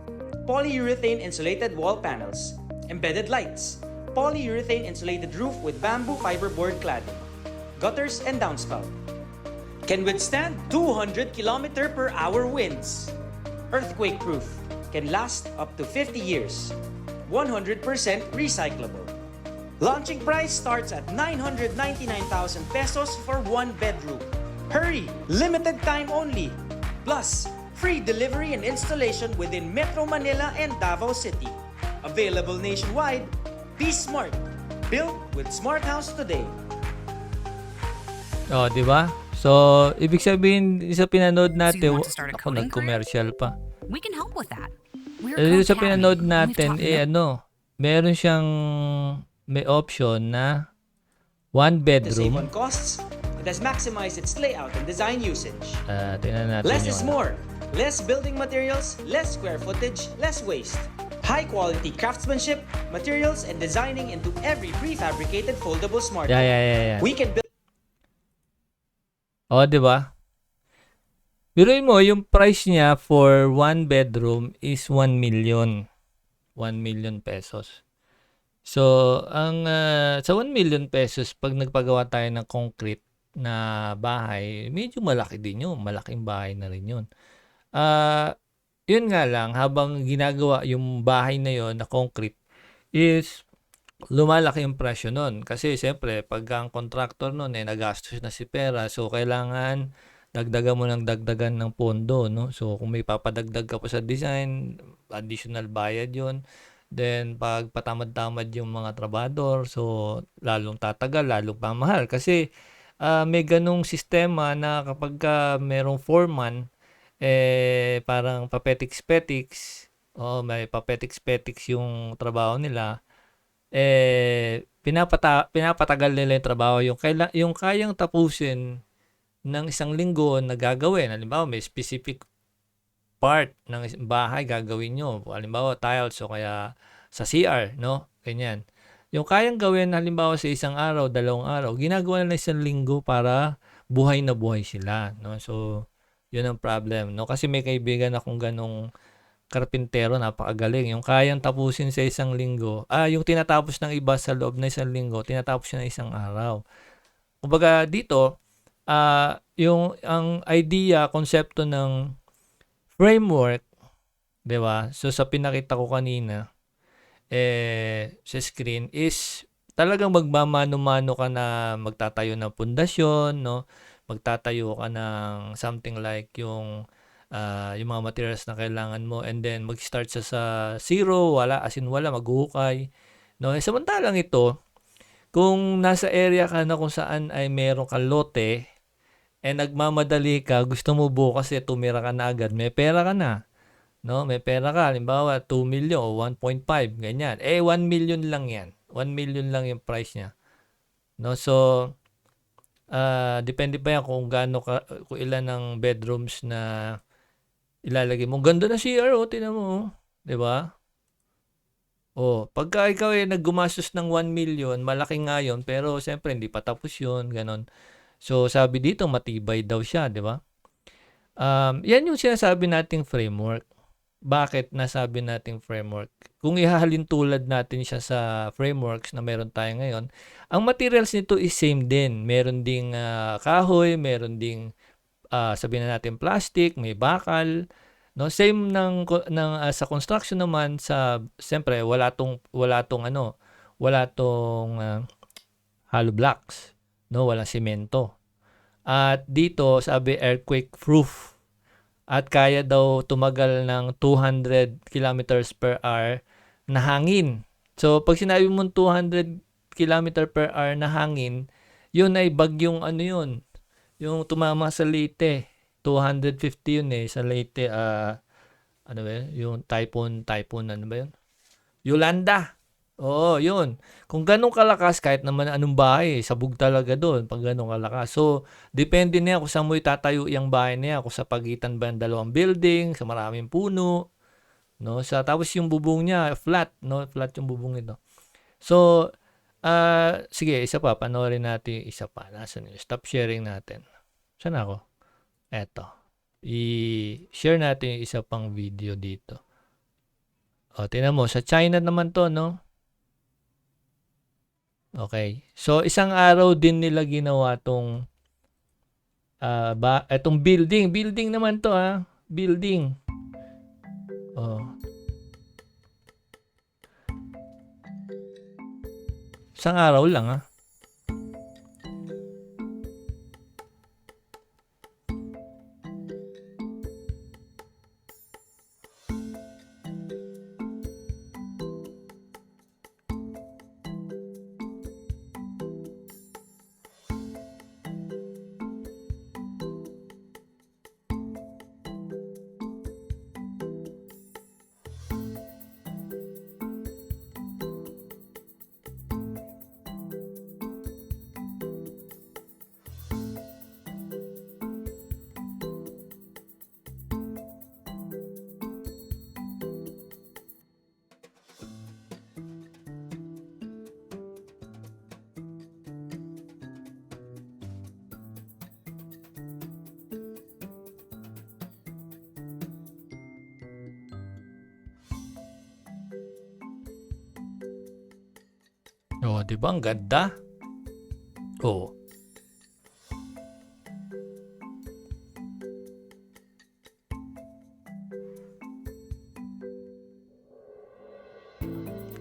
polyurethane insulated wall panels, embedded lights, polyurethane insulated roof with bamboo fiberboard cladding, gutters and downspout. Can withstand 200 km/h winds. Earthquake proof. Can last up to 50 years. 100% recyclable. Launching price starts at 999,000 pesos for 1 bedroom. Hurry! Limited time only. Plus, free delivery and installation within Metro Manila and Davao City. Available nationwide. Be smart. Built with Smart House today. Oh, di ba? So, ibig sabihin sa pinanood So natin, you want to start a ako coding career? nag-commercial pa. We can help with that. We're Sa Code pinanood Academy, and we've natin, taught meron siyang may option na 1 To save bedroom. on costs, it has maximized its layout and design usage. Tingnan natin Less yung is more. Less building materials, less square footage, less waste. High quality craftsmanship, materials, and designing into every prefabricated foldable smart home. Yeah. We can build Oh, di ba? Biruin mo, yung price niya for 1 bedroom is 1 million. 1 million pesos. So, sa 1 million pesos, pag nagpagawa tayo ng concrete na bahay, medyo malaki din yun. Malaking bahay na rin yun. Yun nga lang, habang ginagawa yung bahay na yun na concrete, is lumalaki yung presyo nun. Kasi siyempre, pag ang contractor nun nagastos na si pera, so kailangan dagdagan mo ng dagdagan ng pondo, no? So kung may papadagdag ka pa sa design, additional bayad yun. Then pag patamad-tamad yung mga trabador, so lalong tatagal, lalong pamahal. Kasi may ganong sistema na kapagka merong foreman, parang papetiks-petiks, oo, may papetiks-petiks yung trabaho nila, pinapatagal nila yung trabaho. Yung kayang tapusin ng isang linggo na gagawin. Halimbawa, may specific part ng bahay gagawin nyo. Halimbawa, tiles o kaya sa CR, no? Ganyan. Yung kayang gawin, halimbawa sa isang araw, 2 araw, ginagawa nila isang linggo para buhay na buhay sila, no? So, yun ang problem, no? Kasi may kaibigan akong ganong karpintero, napakagaling. Yung kayang tapusin sa isang linggo, yung tinatapos ng iba sa loob na isang linggo, tinatapos siya ng isang araw. Kumbaga dito, ang idea, konsepto ng framework, 'di ba? So sa pinakita ko kanina sa screen is talagang magmamano-mano ka na magtatayo ng pundasyon, no? Magtatayo ka ng something like yung mga materials na kailangan mo, and then mag-start sa zero, wala, maghuhukay, no? Samantalang ito, kung nasa area ka na kung saan ay meron kang lote, nagmamadali ka, gusto mo bukas tumira ka na agad, may pera ka na, no? May pera ka, halimbawa 2 million o 1.5, ganyan. 1 million lang yan. 1 million lang yung price niya. No? So, depende pa yan kung kung ilan ng bedrooms na ilalagay mo. Ganda na CR, tingnan mo, 'di ba? Pagka ikaw naggumastos ng 1 million, malaki nga 'yon, pero siyempre hindi pa tapos 'yon, ganon. So, sabi dito matibay daw siya, 'di ba? Yan yung sinasabi nating framework. Bakit nasabi nating framework? Kung ihahalin tulad natin siya sa frameworks na meron tayo ngayon, ang materials nito is same din. Meron ding kahoy, meron ding sabihin na natin plastic, may bakal, no? Same sa construction naman, siyempre wala tong hollow blocks, no? Walang semento. At dito sabi earthquake proof. At kaya daw tumagal ng 200 kilometers per hour na hangin. So pag sinabi mo 200 kilometer per hour na hangin, yun ay bagyong yun. Yung tumama sa Leyte, 250 yun sa Leyte, ano ba yun? Yung typhoon, ano ba yun? Yolanda. Oo, yun. Kung ganun kalakas, kahit naman anong bahay, sabog talaga doon pag ganun kalakas. So, depende na yan kung saan mo itatayo yung bahay na yan, kung sa pagitan ba ng 2 building, sa maraming puno, no? Tapos yung bubong niya, flat, no? Flat yung bubong nito. So, sige, isa pa, panoorin natin yung isa pa. Nasaan yun? Stop sharing natin. Saan ako? Eto. I-share natin yung isa pang video dito. Tingnan mo, sa China naman to, no? Okay. So, isang araw din nila ginawa tong etong building. Building naman to, building. Isang araw lang, di ba? Ang ganda.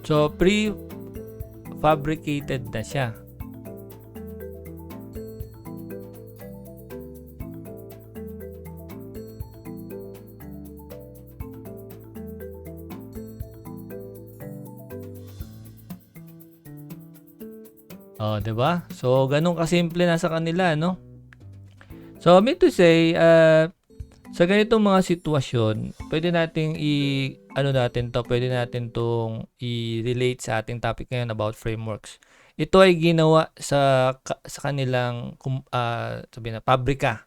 So, pre-fabricated na siya. Oh, 'di ba? So, gano'n kasimple na sa kanila, no? So, mean to say, sa ganitong mga sitwasyon, pwede nating pwede natin 'tong i-relate sa ating topic ngayon about frameworks. Ito ay ginawa sa kanilang sabihin na pabrika.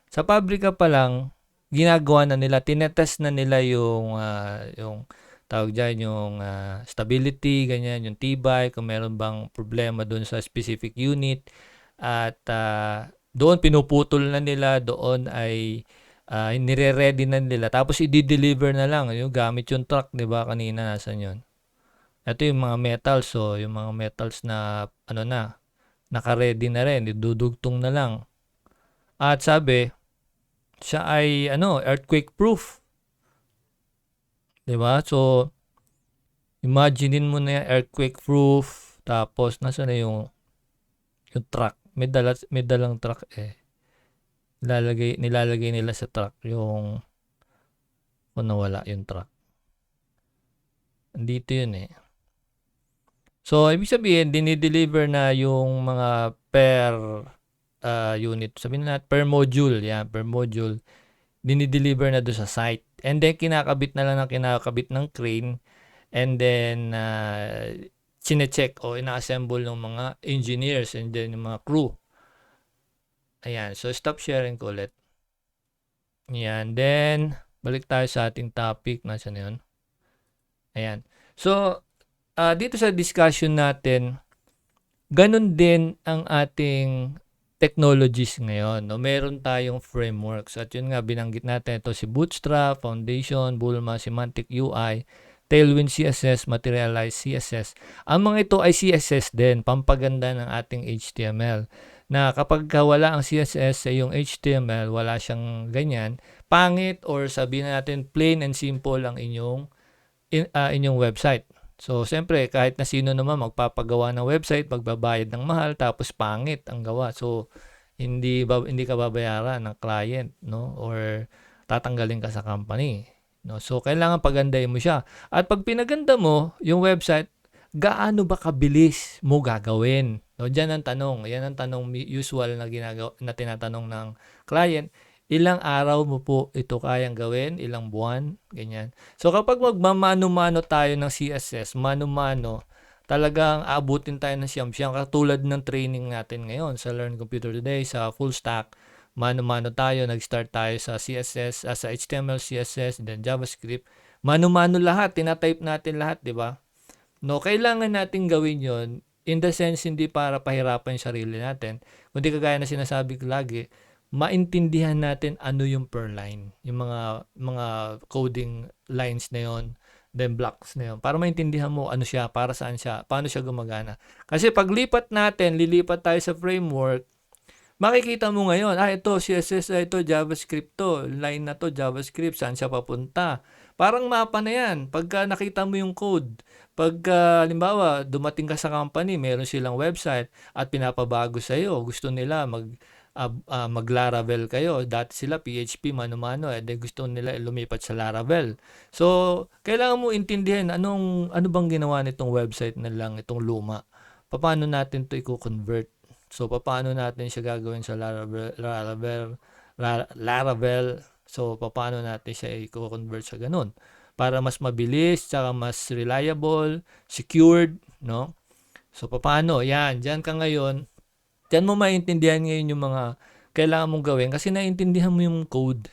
Sa pabrika pa lang, ginagawa na nila, tinetest na nila yung tawag diyan, yung stability, ganyan, yung tibay, kung meron bang problema doon sa specific unit. At doon pinuputol na nila, doon ay nire-ready na nila. Tapos i-deliver na lang, yung gamit yung truck, 'di ba? Kanina nasan 'yon? Ito yung mga metals, so yung mga metals na naka-ready na rin, dudugtong na lang. At sabi, siya ay earthquake proof, 'di ba? So imaginein mo na yan, earthquake proof, tapos nasaan na yung truck. May dalang truck eh. Nilalagay nila sa truck yung kung nawala yung truck. Andito yun eh. So, ibig sabihin, dinideliver na yung mga per unit. Sabihin na per module. Yan, per module. Dinideliver na doon sa site. And then, kinakabit ng crane. And then, sinecheck o ina-assemble ng mga engineers and then yung mga crew. Ayan. So, stop sharing ko ulit. Ayan. Then, balik tayo sa ating topic. Nasaan na yun? Ayan. So, dito sa discussion natin, ganun din ang ating technologies ngayon. No? Meron tayong frameworks. At yun nga, binanggit natin. Ito si Bootstrap, Foundation, Bulma, Semantic UI, Tailwind CSS, Materialize CSS. Ang mga ito ay CSS din, pampaganda ng ating HTML. Na kapag wala ang CSS sa iyong HTML, wala siyang ganyan, pangit or sabihin natin plain and simple ang inyong website. So, siyempre, kahit na sino naman magpapagawa ng website, magbabayad ng mahal, tapos pangit ang gawa. So, hindi ka babayaran ng client, no? Or tatanggalin ka sa company, no? So, kailangan pagandahin mo siya. At pag pinaganda mo yung website, gaano ba kabilis mo gagawin? No, diyan ang tanong. Yan ang tanong usual na tinatanong ng client. Ilang araw mo po ito kayang gawin? Ilang buwan? Ganyan. So, kapag magmamano-mano tayo ng CSS, mano-mano, talagang aabutin tayo ng siyam-siyam. Katulad ng training natin ngayon sa Learn Computer Today, sa full stack, mano-mano tayo. Nag-start tayo sa CSS, sa HTML, CSS, then JavaScript. Mano-mano lahat. Tinatype natin lahat, di ba? No, kailangan natin gawin yon in the sense hindi para pahirapan yung sarili natin, kundi kagaya na sinasabi ko lagi, maintindihan natin ano yung per line, yung mga coding lines na yon, then blocks na yon, para maintindihan mo ano siya, para saan siya, paano siya gumagana. Kasi pag lilipat tayo sa framework, makikita mo ngayon, ito CSS, ito JavaScript to, line na to JavaScript, saan siya papunta. Parang mapa na yan. Pagka nakita mo yung code, pagka halimbawa dumating ka sa company, meron silang website at pinapabago sa iyo, gusto nila mag-Laravel kayo. Dati sila PHP mano-mano, gusto nila lumipat sa Laravel. So, kailangan mo intindihin ano bang ginawa nitong website na lang, itong luma. Paano natin 'to i-convert? So, paano natin siya gagawin sa Laravel? So, paano natin siya i-convert sa ganun? Para mas mabilis, tsaka mas reliable, secured, no? So, paano? Yan, dyan ka ngayon. Diyan mo maintindihan ngayon yung mga kailangan mong gawin kasi naiintindihan mo yung code.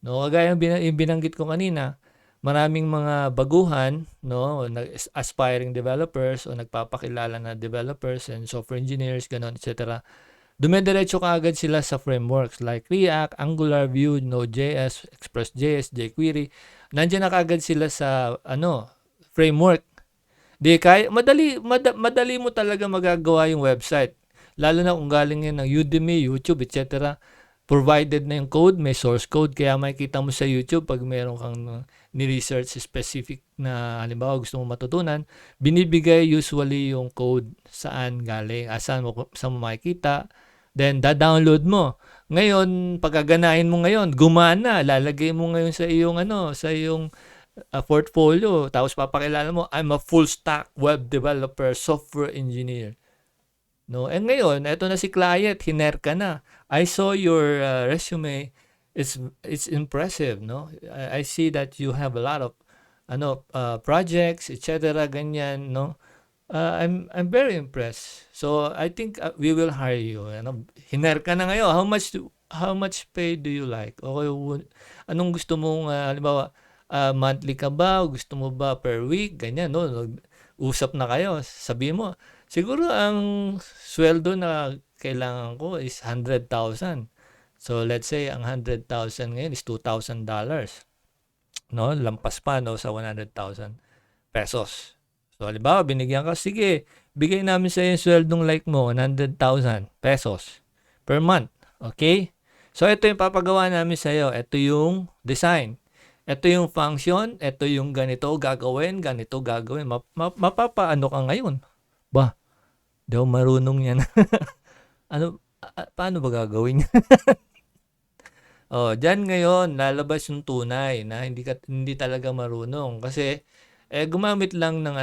No, kagaya yung binanggit ko kanina, maraming mga baguhan, no, aspiring developers o nagpapakilala na developers and software engineers, ganon, etc. Dumidiretso kaagad sila sa frameworks like React, Angular, Vue, Node.js, Express.js, jQuery. Nandiyan na kaagad sila sa framework. Madali mo talaga magagawa yung website. Lalo na kung galing yan ng Udemy, YouTube, etc. Provided na yung code, may source code. Kaya makikita mo sa YouTube pag meron kang ni-research specific na halimbawa gusto mo matutunan, binibigay usually yung code saan galing, saan mo makikita. Then, da-download mo. Ngayon, pagkaganahin mo ngayon, gumana. Lalagay mo ngayon sa iyong portfolio. Tapos papakilala mo, I'm a full stack web developer, software engineer. No? And ngayon, eto na si client, hiner ka na. I saw your resume. It's impressive, no? I see that you have a lot of projects, etc. ganyan, no? I'm very impressed. So I think we will hire you. Ano, hiner ka na ngayon. How much pay do you like? Okay, anong gusto mong halimbawa monthly ka ba? O gusto mo ba per week? Ganyan, no? Usap na kayo. Sabi mo, siguro ang sweldo na kailangan ko is 100,000. So let's say ang 100,000 ngayon is $2,000. No? Lampas pa no sa 100,000 pesos. So halimbawa, binigyan ka, sige, bigay namin sa iyo yung sweldong like mo, 100,000 pesos per month. Okay? So ito yung papagawa namin sa iyo. Ito yung design. Ito yung function. Ito yung ganito gagawin. Ganito gagawin. Mapapaano ka ngayon? Ba, di ako marunong yan. Paano ba gagawin? Oh, diyan ngayon lalabas yung tunay na hindi talaga marunong kasi gumamit lang ng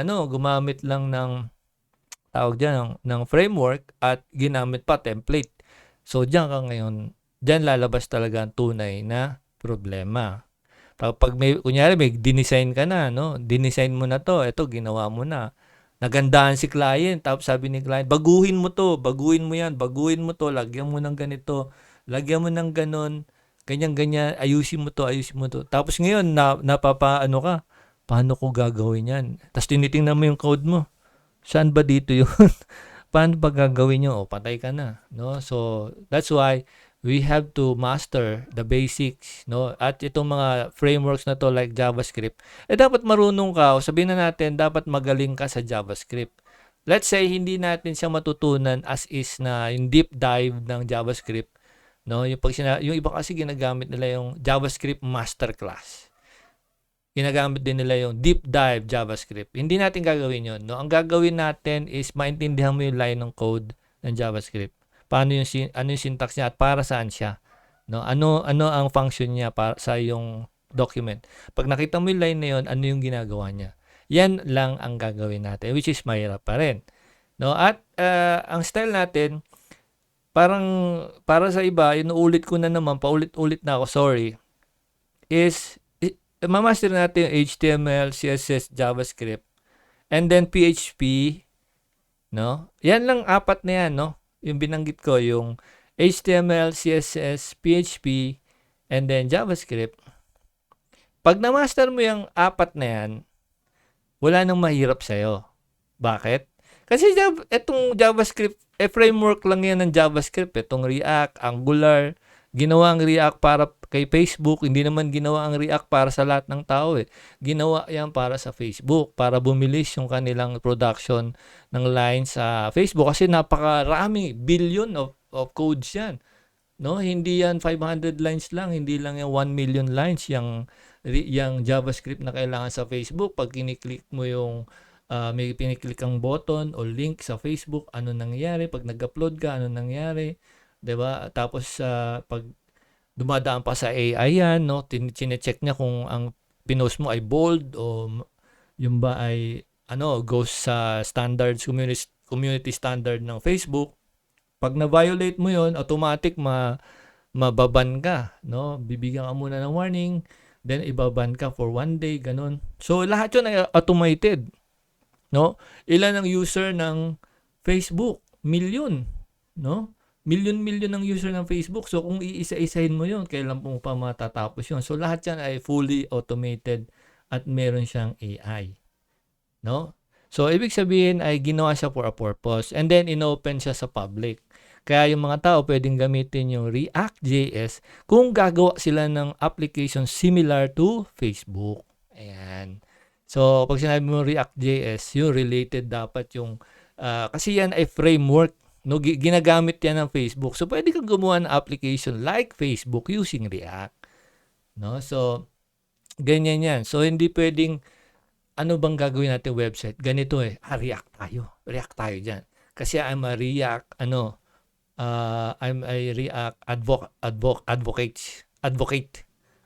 tawag diyan ng framework at ginamit pa template. So diyan ka ngayon, diyan lalabas talaga ang tunay na problema. Pag kunyari may dinesign ka na, no? Dinesign mo na to, eto ginawa mo na. Nagandahan si client, tapos sabi ni client, baguhin mo to, baguhin mo yan, baguhin mo to, lagyan mo ng ganito, lagyan mo ng ganon, ganyan-ganyan, ayusin mo to. Tapos ngayon, napapaano ka, paano ko gagawin yan? Tapos tinitingnan mo yung code mo. Saan ba dito yun? Paano ba gagawin nyo? O, patay ka na. No? So, that's why we have to master the basics. No? At itong mga frameworks na to like JavaScript, dapat marunong ka. O sabihin na natin, dapat magaling ka sa JavaScript. Let's say, hindi natin siya matutunan as is na yung deep dive ng JavaScript. No, yung iba kasi ginagamit nila yung JavaScript masterclass. Ginagamit din nila yung deep dive JavaScript. Hindi natin gagawin yun. No? Ang gagawin natin is maintindihan mo yung line ng code ng JavaScript. Ano yung syntax niya at para saan siya. No? Ano ang function niya para sa yung document. Pag nakita mo yung line na yun, ano yung ginagawa niya. Yan lang ang gagawin natin, which is mahirap pa rin. No? At ang style natin, parang para sa iba, inuulit ko na naman, paulit-ulit na ako, sorry, is mamaster natin yung HTML, CSS, JavaScript, and then PHP, no? Yan lang, apat na yan, no? Yung binanggit ko, yung HTML, CSS, PHP, and then JavaScript. Pag na-master mo yung apat na yan, wala nang mahirap sa'yo. Bakit? Kasi itong JavaScript, framework lang yan ng JavaScript. Itong React, Angular, ginawa ang React para kay Facebook. Hindi naman ginawa ang React para sa lahat ng tao. Ginawa yan para sa Facebook, para bumilis yung kanilang production ng lines sa Facebook. Kasi napakarami, billion of codes yan. No? Hindi yan 500 lines lang, hindi lang yan 1 million lines yung JavaScript na kailangan sa Facebook. Pag kiniklik mo yung may piniklik kang button o link sa Facebook, ano nangyayari? Pag nag-upload ka, ano nangyayari? 'Di ba? Tapos pag dumadaan pa sa AI yan, no? Chine-check niya kung ang pinost mo ay bold o yung ba ay goes sa standards, community standard ng Facebook. Pag na-violate mo yon, automatic mababan ka, no? Bibigyan ka muna ng warning, then ibaban ka for 1 day, ganun. So lahat yun ay automated. No? Ilan ang user ng Facebook? Million, no? Million ng user ng Facebook. So kung iisa-isahin mo 'yon, kailan mo pa matatapos 'yon? So lahat 'yan ay fully automated at meron siyang AI, no? So ibig sabihin ay ginawa siya for a purpose and then inopen siya sa public. Kaya yung mga tao pwedeng gamitin yung React.js kung gagawa sila ng application similar to Facebook. Ayan. So, pag sinabi mo React.js, yung related dapat yung, kasi yan ay framework, no? Ginagamit yan ng Facebook. So, pwede kang gumawa ng application like Facebook using React. No? So, ganyan yan. So, hindi pwedeng, ano bang gagawin natin website? Ganito React tayo dyan. Kasi I'm a React, I'm a React advocate.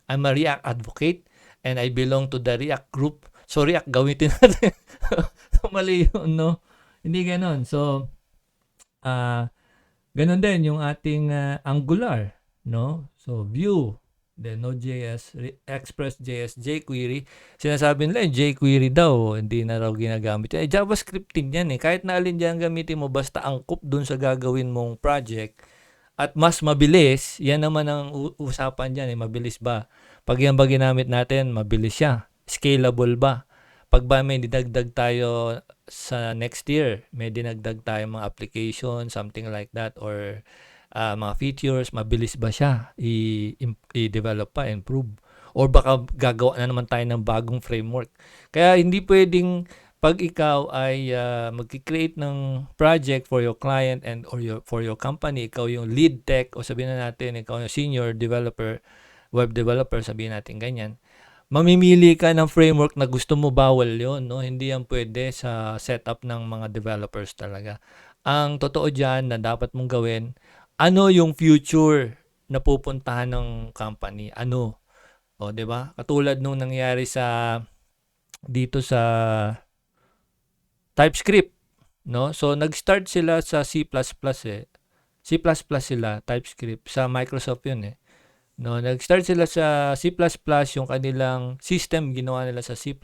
I'm a React advocate and I belong to the React group. So, React, gamitin natin. Mali yun, no? Hindi ganon. So, Ganun din yung ating Angular, no? So, Vue, then Node.js, Express.js, jQuery. Sinasabi nila yung jQuery daw, hindi na raw ginagamit. JavaScript din yan eh. Kahit na alin dyan gamitin mo, basta angkop dun sa gagawin mong project at mas mabilis, yan naman ang usapan dyan eh. Mabilis ba? Pag yan ba ginamit natin, mabilis siya. Scalable ba? Pag ba may dinagdag tayo sa next year, may dinagdag tayo mga application, something like that, or mga features, mabilis ba siya i-develop pa, improve? Or baka gagawa na naman tayo ng bagong framework. Kaya hindi pwedeng pag ikaw ay mag-create ng project for your client and or for your company, ikaw yung lead tech o sabihin na natin, ikaw yung senior developer, web developer, sabihin natin ganyan. Mamimili ka ng framework na gusto mo, bawal yon, no? Hindi yan pwede sa setup ng mga developers talaga. Ang totoo dyan na dapat mong gawin, ano yung future na pupuntahan ng company? Ano? O, 'di ba? Katulad nung nangyari dito sa TypeScript, no? So nag-start sila sa C++ eh. C++ sila, TypeScript sa Microsoft 'yun eh. No, nag-start sila sa C++, yung kanilang system ginawa nila sa C++,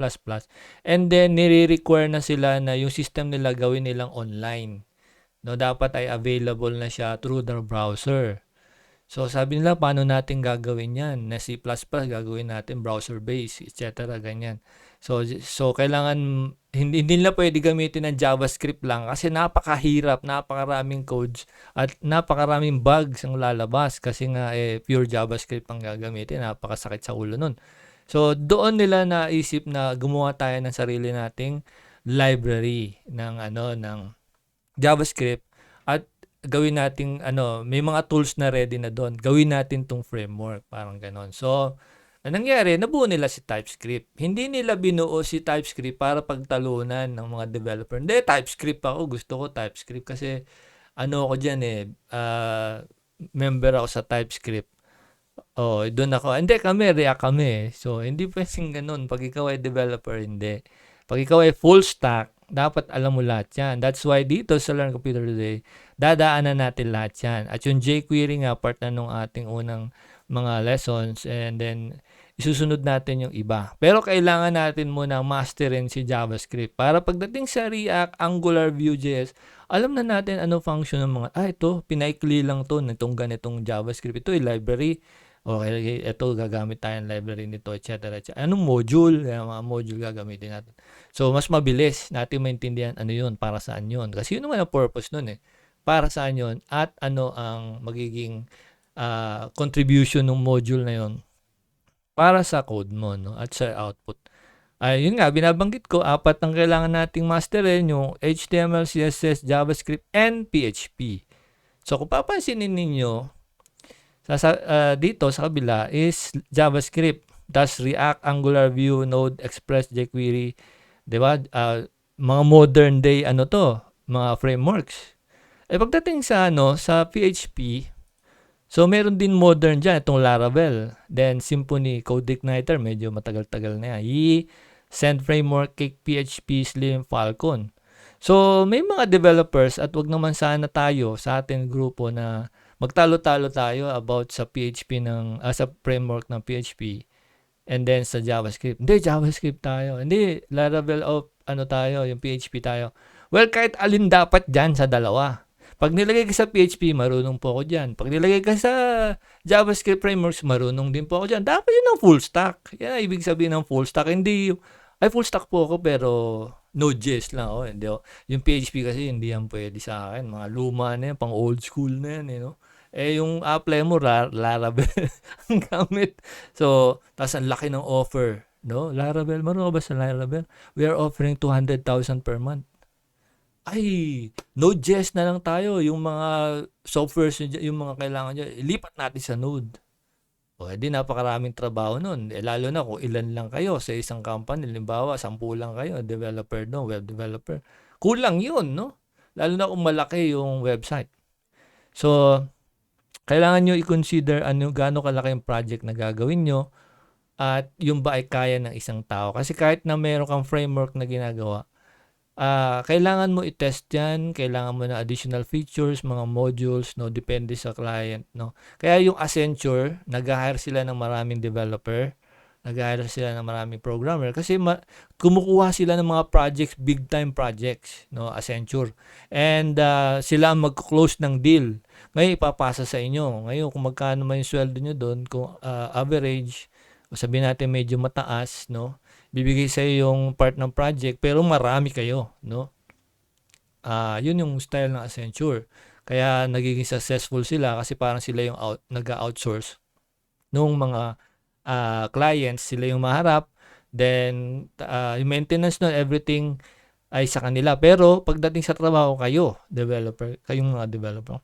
and then nire-require na sila na yung system nila gawin nilang online. No, dapat ay available na siya through their browser. So sabi nila, paano natin gagawin yan? Na C++ gagawin natin browser-based, etc. Ganyan. So kailangan, hindi nila pwede gamitin ng JavaScript lang kasi napakahirap, napakaraming codes at napakaraming bugs ang lalabas kasi nga pure JavaScript ang gagamitin, napakasakit sa ulo nun. So doon nila naisip na gumawa tayo ng sarili nating library ng JavaScript at gawin nating may mga tools na ready na doon. Gawin natin tong framework, parang ganon. So, anong nangyari? Nabuo nila si TypeScript. Hindi nila binuo si TypeScript para pagtalunan ng mga developer. Hindi, TypeScript ako. Gusto ko TypeScript kasi ako dyan member ako sa TypeScript. Oh, doon ako. Hindi, React kami. So, hindi pwedeng ganun. Pag ikaw ay developer, hindi. Pag ikaw ay full stack, dapat alam mo lahat yan. That's why dito sa Learn Computer Today, dadaanan natin lahat yan. At yung jQuery nga, part na nung ating unang mga lessons, and then isusunod natin yung iba. Pero kailangan natin muna masterin si JavaScript para pagdating sa React, Angular, Vue.js, alam na natin ano function ng mga, ito, pinaikli lang to, nitong ganitong JavaScript. Ito ay library. Okay, ito gagamit tayo ng library nito, etc. Anong module? Mga module gagamitin natin. So, mas mabilis natin maintindihan ano yun, para saan yun. Kasi yun naman ang purpose nun eh. Para saan yun at ano ang magiging contribution ng module na yun para sa code mo, no? At sa output. Yun nga, binabanggit ko, 4 ang kailangan nating masterin, yung HTML, CSS, JavaScript, and PHP. So, kung papansinin ninyo, dito sa kabila is JavaScript, tas React, Angular, Vue, Node, Express, jQuery, 'di ba? Mga modern day mga frameworks. Pagdating sa sa PHP, so meron din modern diyan itong Laravel, then Symfony, CodeIgniter, medyo matagal-tagal na yan. Send Framework, Cake, PHP, Slim, Falcon. So may mga developers at wag naman sana tayo sa ating grupo na magtalo-talo tayo about sa PHP sa framework ng PHP and then sa JavaScript. Hindi, JavaScript tayo. Hindi, Laravel tayo, yung PHP tayo. Well, kahit alin dapat dyan sa dalawa. Pag nilagay ka sa PHP, marunong po ako dyan. Pag nilagay ka sa JavaScript frameworks, marunong din po ako dyan. Dapat yun ang full stack. Yan ang ibig sabihin ng full stack. Hindi, full stack po ako pero Node.js lang ako. Hindi, yung PHP kasi hindi yan pwede sa akin. Mga luma na yan, pang old school na yan. Yung apply mo, Laravel ang gamit. So, tas ang laki ng offer. No? Laravel, marunong ba sa Laravel? We are offering 200,000 per month. Node.js na lang tayo. Yung mga softwares, yung mga kailangan nyo, ilipat natin sa Node. Di napakaraming trabaho nun. Lalo na kung ilan lang kayo sa isang company. Halimbawa, 10 lang kayo, developer, web developer. Kulang yun, no? Lalo na kung malaki yung website. So, kailangan nyo i-consider gaano kalaki yung project na gagawin nyo at yung ba ay kaya ng isang tao. Kasi kahit na meron kang framework na ginagawa, kailangan mo i-test 'yan, kailangan mo ng additional features, mga modules 'no, depende sa client 'no. Kaya yung Accenture, nagha-hire sila ng maraming developer, nagha-hire sila ng maraming programmer kasi kumukuha sila ng mga projects, big time projects 'no, Accenture. And sila ang magko-close ng deal. Ngayon ipapasa sa inyo. Ngayon kung magkano man yung sweldo niyo do'n, kung average o sabihin natin medyo mataas 'no, bibigay sa yung part ng project pero marami kayo 'no. Yun yung style ng Accenture. Kaya nagiging successful sila kasi parang sila yung nag-outsource nung mga clients, sila yung maharap. Then yung maintenance nun, everything ay sa kanila. Pero pagdating sa trabaho, kayong mga developer.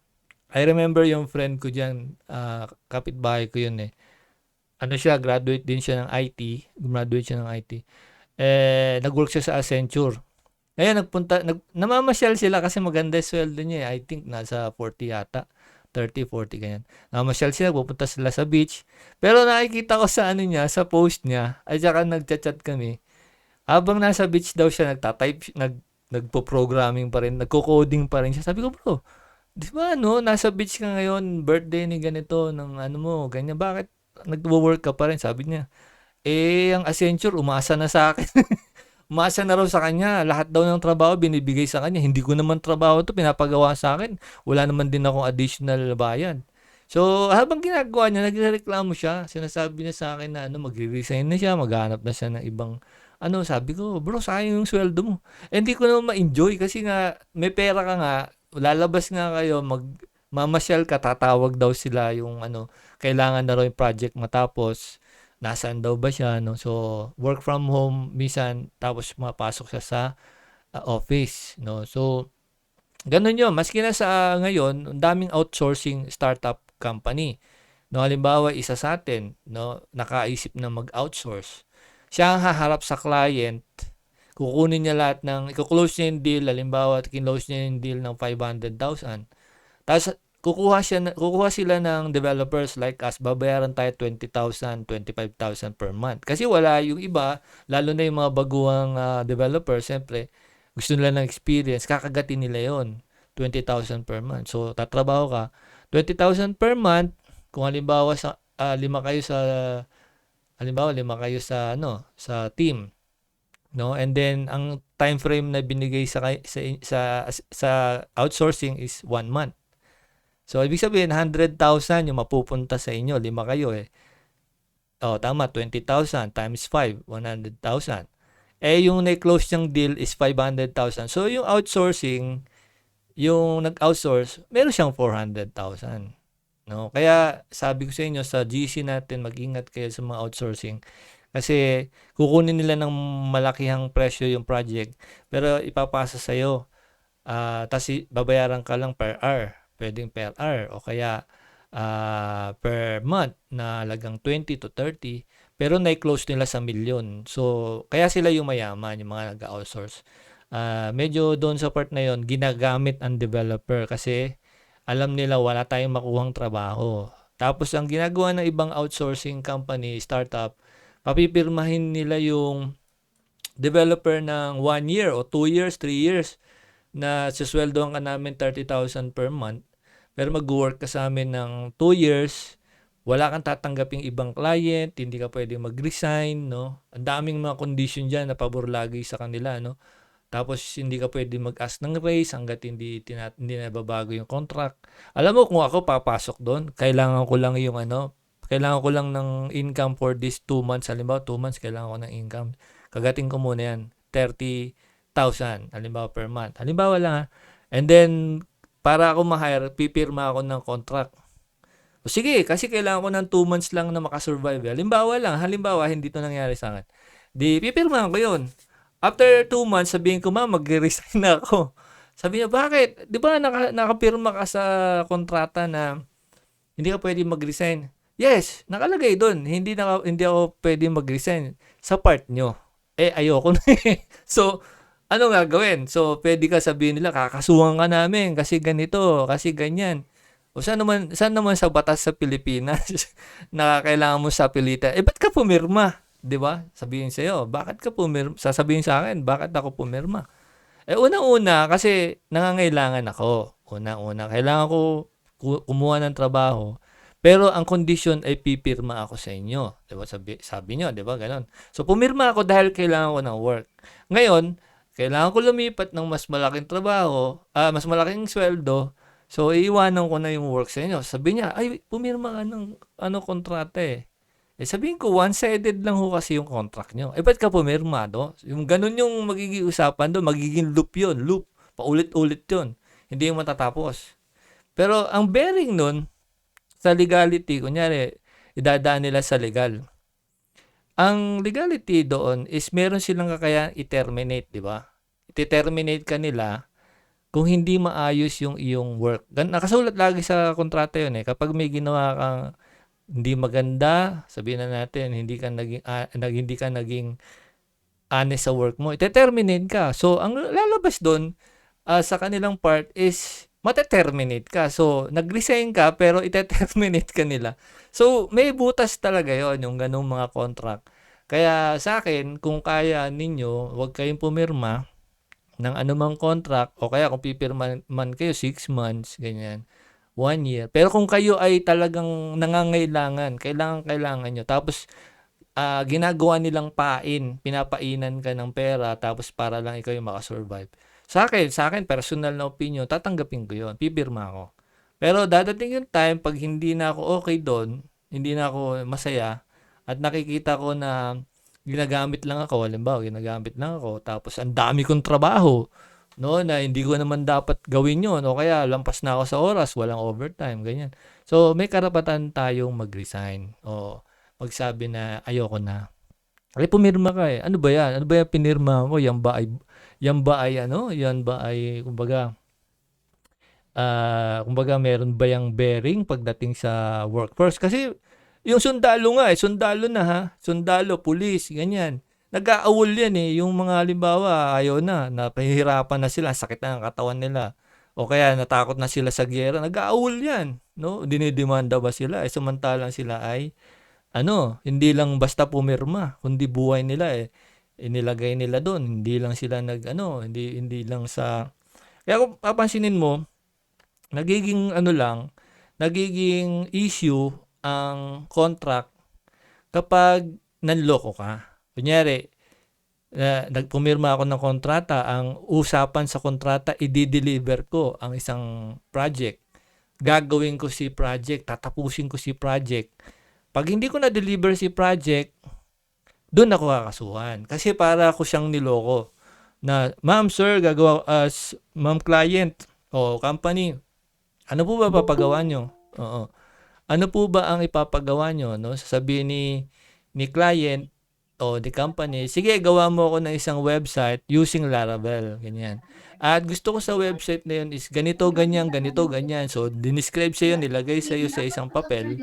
I remember yung friend ko diyan, kapitbahay ko yun eh. Ano siya, graduate din siya ng IT, gumraduate siya ng IT. Nag-work siya sa Accenture. Ngayon namamasyal sila kasi maganda yung sweldo niya eh. I think nasa 40 yata. 30, 40 ganyan. Namamasyal sila, pupunta sila sa beach. Pero nakikita ko sa ano niya, sa post niya, at saka nagchat-chat kami. Habang nasa beach daw siya, nagpo-programming pa rin, nagko-coding pa rin siya. Sabi ko, bro, di ba nasa beach ka ngayon, birthday ni ganito, ng ano mo, ganyan, bakit nagwo-work ka pa rin? Sabi niya, ang Accenture, umasa na sa akin. Umasa na raw sa kanya. Lahat daw ng trabaho binibigay sa kanya. Hindi ko naman trabaho to pinapagawa sa akin. Wala naman din akong additional bayad. So, habang ginagawa niya, nagrereklamo siya. Sinasabi niya sa akin na magre-resign na siya, maghahanap na siya ng ibang sabi ko, bro, sayang yung sweldo mo. Hindi ko naman ma-enjoy kasi nga, may pera ka nga, lalabas nga kayo, mamasyal ka, tatawag daw sila yung kailangan na raw yung project matapos. Nasaan daw ba siya, no? So, work from home, minsan, tapos mapasok siya sa office, no? So, ganun yun. Maski na sa ngayon, ang daming outsourcing startup company. No, halimbawa, isa sa atin, no, nakaisip na mag-outsource. Siya ang haharap sa client, kukunin niya lahat i-close niya yung deal, halimbawa, kinlose niya yung deal ng 500,000. Tapos, kukuha sila ng developers like us, babayaran tayo 20,000, 25,000 per month. Kasi wala yung iba, lalo na yung mga baguhang developers, siyempre, gusto nila ng experience, kakagatin nila yon 20,000 per month. So, tatrabaho ka, 20,000 per month, kung halimbawa lima kayo sa team, no? And then ang time frame na binigay sa outsourcing is 1 month. So, ibig sabihin, 100,000 yung mapupunta sa inyo. 5 kayo eh. Tama, 20,000 times 5, 100,000. Yung na-close niyang deal is 500,000. So, yung outsourcing, yung nag-outsource, meron siyang 400,000. No? Kaya, sabi ko sa inyo, sa GC natin, mag-ingat kayo sa mga outsourcing. Kasi, kukunin nila ng malakihang presyo yung project, pero ipapasa sa'yo. Tapos, babayaran ka lang per hour. Pwedeng per hour o kaya per month na halagang 20 to 30 pero na-close nila sa milyon. So, kaya sila yung mayaman, yung mga nag-outsource. Medyo doon sa part na yon ginagamit ang developer kasi alam nila wala tayong makuhang trabaho. Tapos, ang ginagawa ng ibang outsourcing company, startup, papipirmahin nila yung developer ng 1 year o 2 years, 3 years na sisweldohan ka namin 30,000 per month, pero mag-work ka sa amin ng 2 years, wala kang tatanggaping ibang client, hindi ka pwedeng mag-resign, no? Ang daming mga condition dyan na pabor lagi sa kanila, no? Tapos, hindi ka pwedeng mag-ask ng raise hanggat hindi nababago yung contract. Alam mo, kung ako papasok doon, kailangan ko lang ng income for this 2 months. Halimbawa, 2 months, kailangan ko ng income. Kagating ko muna yan, 30,000 halimbawa per month. Halimbawa lang And then, para ako ma-hire, pipirma ako ng contract. O sige, kasi kailangan ko ng 2 months lang na makasurvive. Halimbawa, hindi to nangyari sa akin. Di, pipirma ko yun. After 2 months, sabihin ko, mag-resign na ako. Sabi niya, bakit? Di ba nakapirma ka sa kontrata na hindi ka pwede mag-resign? Yes, nakalagay doon. Hindi ako pwede mag-resign sa part nyo. Ayoko na eh. So, ano nga gawin? So, pwede ka sabihin nila, kakasuhan ka namin kasi ganito, kasi ganyan. O saan naman sa batas sa Pilipinas na kailangan mo sa pilitan? Ba't ka pumirma? Di ba? Sabihin sa'yo, bakit ka pumirma? Sasabihin sa akin, bakit ako pumirma? Unang-una kasi nangangailangan ako. Unang-una, kailangan ko kumuha ng trabaho, pero ang kondisyon ay pipirma ako sa inyo. 'Di ba sabi niyo, 'di ba gano'n? So pumirma ako dahil kailangan ko ng work. Ngayon, kailangan ko lumipat ng mas malaking trabaho, mas malaking sweldo, so iiwanan ko na yung work sa inyo. Sabi niya, "Ay, pumirma ka ng kontrata, eh." Sabihin ko, one-sided lang ho kasi yung contract niyo. Ba't ka pumirma, 'no? Yung gano'n yung magiging usapan do'n, magiging loop 'yun, loop. Paulit-ulit 'yun, hindi 'yun matatapos. Pero ang bearing nun sa legality, kunyari, idadaan nila sa legal. Ang legality doon is meron silang kakayahang i-terminate, di ba? I-terminate ka nila kung hindi maayos yung iyong work. Nakasulat lagi sa kontrata yun, eh. Kapag may ginawa kang hindi maganda, sabihin na natin, hindi ka naging honest sa work mo, i-terminate ka. So, ang lalabas doon sa kanilang part is mate-terminate ka. So, nag-resign ka pero ite-terminate ka nila. So, may butas talaga yon yung ganung mga contract. Kaya sa akin, kung kaya ninyo, huwag kayong pumirma ng anumang contract o kaya kung pipirma man kayo 6 months, ganyan, 1 year. Pero kung kayo ay talagang nangangailangan, kailangan nyo, tapos ginagawa nilang pinapainan ka ng pera tapos para lang ikaw yung makasurvive. Sa akin, personal na opinion, tatanggapin ko yun, pipirma ako. Pero dadating yung time, pag hindi na ako okay doon, hindi na ako masaya, at nakikita ko na ginagamit lang ako, tapos ang dami kong trabaho, no, na hindi ko naman dapat gawin yun, o kaya lampas na ako sa oras, walang overtime, ganyan. So, may karapatan tayong mag-resign, o magsabi na ayoko na. Pumirma ka eh. Ano ba yan? Ano ba yung pinirma mo? Yan ba ay, kumbaga meron ba yung bearing pagdating sa workforce? Kasi yung sundalo nga sundalo na ha. Sundalo, pulis, ganyan. Nag-aawol yan eh. Yung mga halimbawa, ayaw na, napahihirapan na sila, sakit na ang katawan nila. O kaya natakot na sila sa giyera, nag-aawol yan. No? Dinidemanda ba sila? Samantalang sila ay hindi lang basta pumirma, kundi buhay nila inilagay nila doon. Hindi lang sila hindi lang sa. Kaya kung papansinin mo, nagiging issue ang contract kapag nanloko ka. Kunyari, nagpumirma ako ng kontrata, ang usapan sa kontrata, i-deliver ko ang isang project. Gagawin ko si project, tatapusin ko si project. Pag hindi ko na-deliver si project, doon ako kakasuhan. Kasi para ako siyang niloko. Na, ma'am, sir, ma'am client o company, ano po ba papagawa nyo? Oo. Ano po ba ang ipapagawa nyo? No? Sasabihin ni client o the company, sige, gawa mo ako ng isang website using Laravel. Ganyan. At gusto ko sa website na yun is ganito, ganyan. So, dinescribe sa'yo, nilagay sa'yo sa isang papel.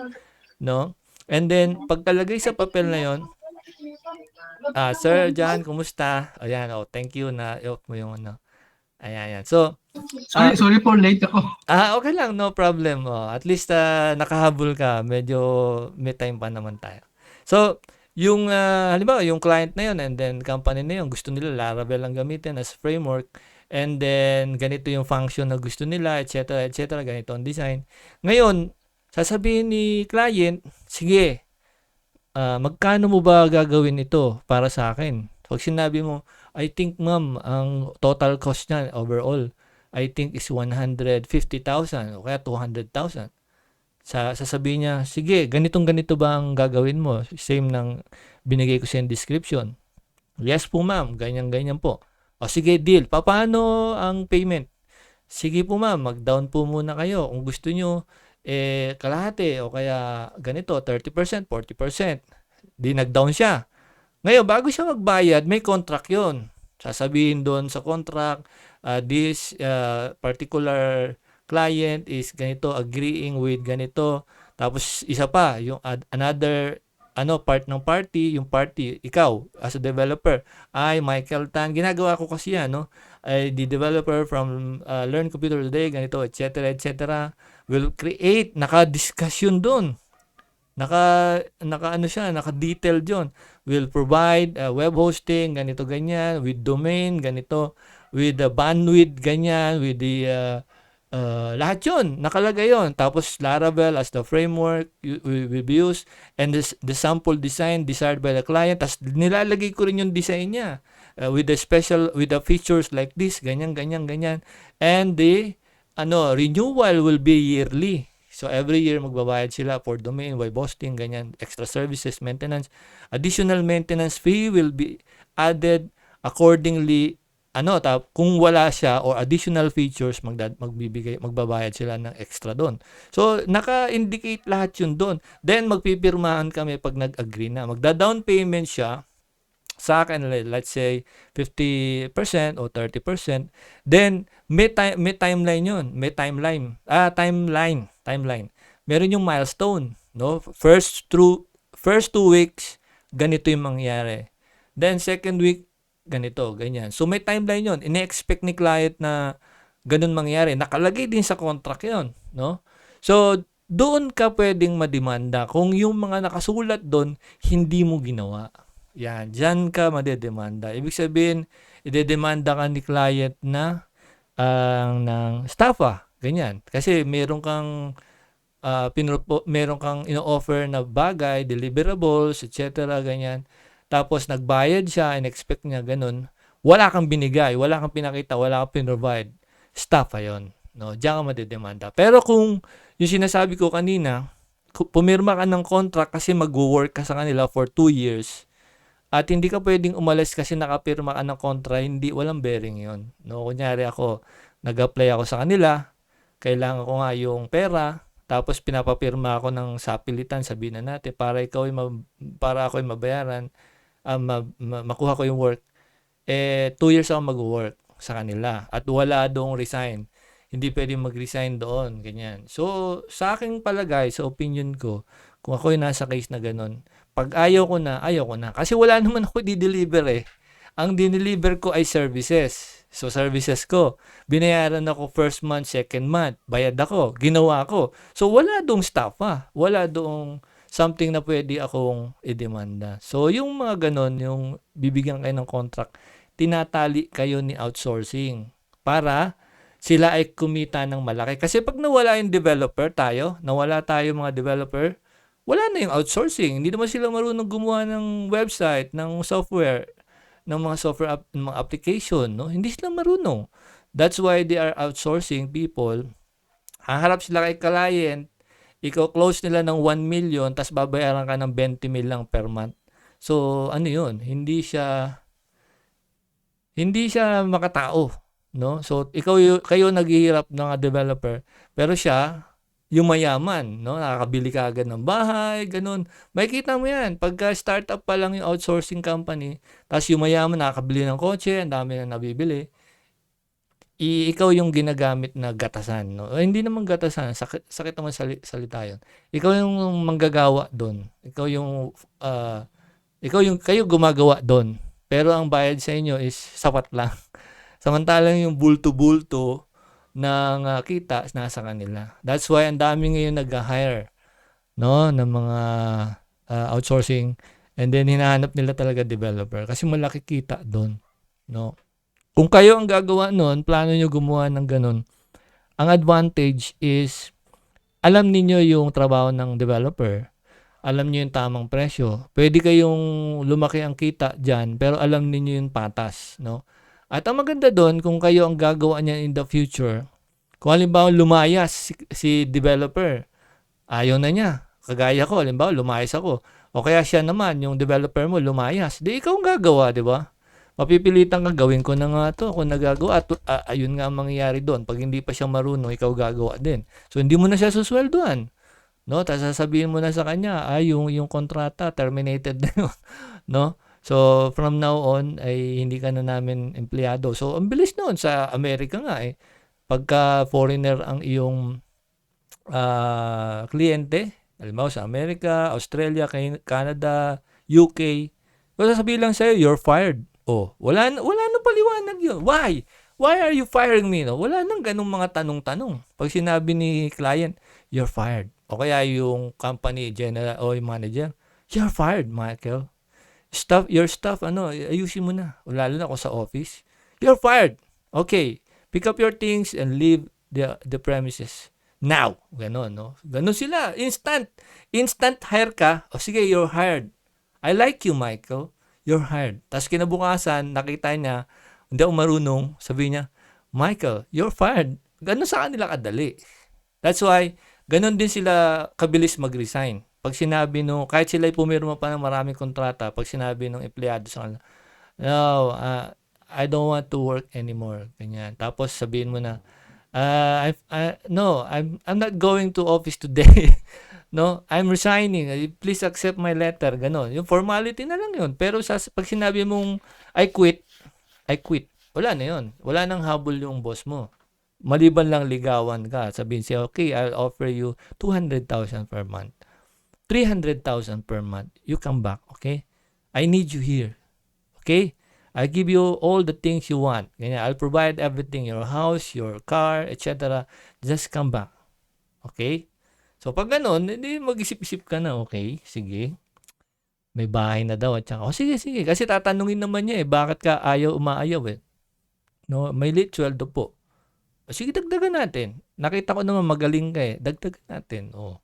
No? And then, pagkalagay sa papel na yon, Sir John, kumusta? Ayan, thank you na i-off mo yung Ayan. So, sorry po, late ako. okay lang, no problem. At least nakahabol ka, medyo may time pa naman tayo. So, yung halimbawa, yung client na yun and then company na yun, gusto nila Laravel lang gamitin as framework, and then ganito yung function na gusto nila, etc., ganito ang design. Ngayon, sasabihin ni client, sige, magkano mo ba gagawin ito para sa akin? Pag sinabi mo, I think ma'am, ang total cost niya overall, I think is 150,000 o kaya 200,000. Sasabihin niya, sige, ganito ba ang gagawin mo? Same ng binigay ko sa description. Yes po ma'am, ganyan po. O sige, deal. Paano ang payment? Sige po ma'am, mag-down po muna kayo. Kung gusto nyo, kalahati o kaya ganito, 30%, 40%. Di nag-down siya. Ngayon, bago siya magbayad, may contract yon. Sasabihin doon sa contract, this particular client is ganito, agreeing with ganito. Tapos isa pa, yung another part ng party, yung party, ikaw as a developer, Michael Tan, ginagawa ko kasi yan, no? The developer from Learn Computer Today, ganito, etc., will create, naka-discussion doon. Naka-detail doon. Will provide web hosting, ganito, ganyan, with domain, ganito, with the bandwidth, ganyan, with the lahat yun, nakalagay yun. Tapos Laravel as the framework will be used, and the sample design desired by the client. Tapos nilalagay ko rin yung design niya with the features like this, ganyan, ganyan, ganyan. And the renewal will be yearly. So every year magbabayad sila for domain, web hosting, ganyan, extra services, maintenance. Additional maintenance fee will be added accordingly. Kung wala siya or additional features, magbabayad sila ng extra doon. So naka-indicate lahat yun doon. Then magpipirmahan kami pag nag-agree na. Magda-down payment siya sa akin, let's say 50% o 30%. Then may timeline yun. May timeline. Timeline. Meron yung milestone, no? First 2 weeks, ganito yung mangyari. Then second week, ganito, ganyan. So may timeline yun. Ine-expect ni client na ganun mangyari. Nakalagay din sa contract yun, no? So doon ka pwedeng mademanda kung yung mga nakasulat doon hindi mo ginawa. Yan, dyan ka madedemanda. Ibig sabihin, idedemanda ka ni client na ng staffa, ganyan. Kasi meron kang ino-offer na bagay, deliverables, etc., ganyan. Tapos nagbayad siya and expect niya ganun. Wala kang binigay, wala kang pinakita, wala kang pinrovide. Staffa yun. No? Diyan ka madedemanda. Pero kung yung sinasabi ko kanina, pumirma ka ng contract kasi mag-work ka sa kanila for 2 years, at hindi ka pwedeng umalis kasi nakapirma ka ng kontra, walang bearing yon. No, kunyari ako, nag-apply ako sa kanila, kailangan ko nga yung pera, tapos pinapapirma ako ng sapilitan, sabihin na natin, para ako ay mabayaran, makuha ko yung work. 2 years ako mag-work sa kanila at wala doong resign. Hindi pwedeng mag-resign doon, ganyan. So, sa aking palagay, sa opinion ko, kung ako yung nasa case na ganun, pag ayaw ko na. Kasi wala naman ako di-deliver eh. Ang dineliver ko ay services. So, services ko. Binayaran ako first month, second month. Bayad ako. Ginawa ko. So, wala doong staff Wala doong something na pwede akong i-demanda. So, yung mga ganon, yung bibigyan kayo ng contract, tinatali kayo ni outsourcing para sila ay kumita ng malaki. Kasi pag nawala yung developer nawala tayo mga developer, wala na yung outsourcing. Hindi naman sila marunong gumawa ng website, ng software, ng mga software, ng mga application, no? Hindi sila marunong. That's why they are outsourcing people. Haharap sila kay client, ikaw close nila ng 1 million, tas babayaran ka ng 20 mil lang per month. So, yun? Hindi siya makatao, no? So, kayo naghihirap ng developer, pero siya, yung mayaman, no? Nakakabili ka agad ng bahay, ganun. Makikita mo yan. Pagka startup pa lang yung outsourcing company, tapos yung mayaman nakakabili ng kotse, ang dami na nabibili, ikaw yung ginagamit na gatasan, no? Hindi naman gatasan, sakit naman salita yun. Ikaw yung manggagawa doon. Kayo gumagawa doon. Pero ang bayad sa inyo is sapat lang. Samantalang yung bulto-bulto ng kita nasa kanila. That's why ang dami ngayon nag-hire, no, ng mga outsourcing, and then hinahanap nila talaga developer kasi malaki kita doon, no. Kung kayo ang gagawa noon, plano nyo gumawa ng ganun, ang advantage is alam niyo yung trabaho ng developer, alam niyo yung tamang presyo. Pwede kayong lumaki ang kita diyan, pero alam niyo yung patas, no. At ang maganda doon, kung kayo ang gagawa niyan in the future, kung halimbawa lumayas si developer, ayaw na niya. Kagaya ko, halimbawa lumayas ako. O kaya siya naman, yung developer mo, lumayas. Di ikaw ang gagawa, di ba? Mapipilitan ka, gawin ko na nga to. Kung nagagawa, ayun nga ang mangyayari doon. Pag hindi pa siya marunong, ikaw gagawa din. So, hindi mo na siya susweldoan. No? Tapos sasabihin mo na sa kanya, yung kontrata, terminated na yun. No? So, from now on, ay hindi ka na namin empleyado. So, ang bilis noon sa Amerika nga eh. Pagka foreigner ang iyong kliyente, halimbawa sa Amerika, Australia, Canada, UK, sasabihin lang sa'yo, you're fired. Oh, wala na paliwanag yun. Why? Why are you firing me? No? Wala nang ganung mga tanong-tanong. Pag sinabi ni client, you're fired. O kaya yung company general o yung manager, you're fired, Michael. Your stuff, ayusin mo na. Lalo na kung sa office. You're fired. Okay, pick up your things and leave the premises now. Ganon, no? Ganon sila. Instant hire ka. O sige, you're hired. I like you, Michael. You're hired. Tapos kinabukasan, nakita niya, hindi ako marunong, sabi niya, Michael, you're fired. Ganon sa kanila kadali. That's why, ganon din sila kabilis mag-resign. Pag sinabi no, kahit sila pumirma pa ng maraming kontrata, pag sinabi ng empleyado sa kanila, no, I don't want to work anymore. Ganyan. Tapos sabihin mo na, no, I'm not going to office today. No, I'm resigning. Please accept my letter. Ganon. Yung formality na lang yun. Pero pag sinabi mong, I quit. Wala na yun. Wala nang habol yung boss mo. Maliban lang ligawan ka. Sabihin siya, okay, I'll offer you 200,000 per month. 300,000 per month. You come back, okay? I need you here. Okay? I'll give you all the things you want. Ganyan. I'll provide everything, your house, your car, etc. Just come back. Okay? So, pag ganun, hindi mag-isip-isip ka na, okay, sige. May bahay na daw. At saka, sige. Kasi tatanungin naman niya bakit ka umaayaw No, may late sweldo po. Sige, dagdagan natin. Nakita ko naman magaling ka dagdagan natin. O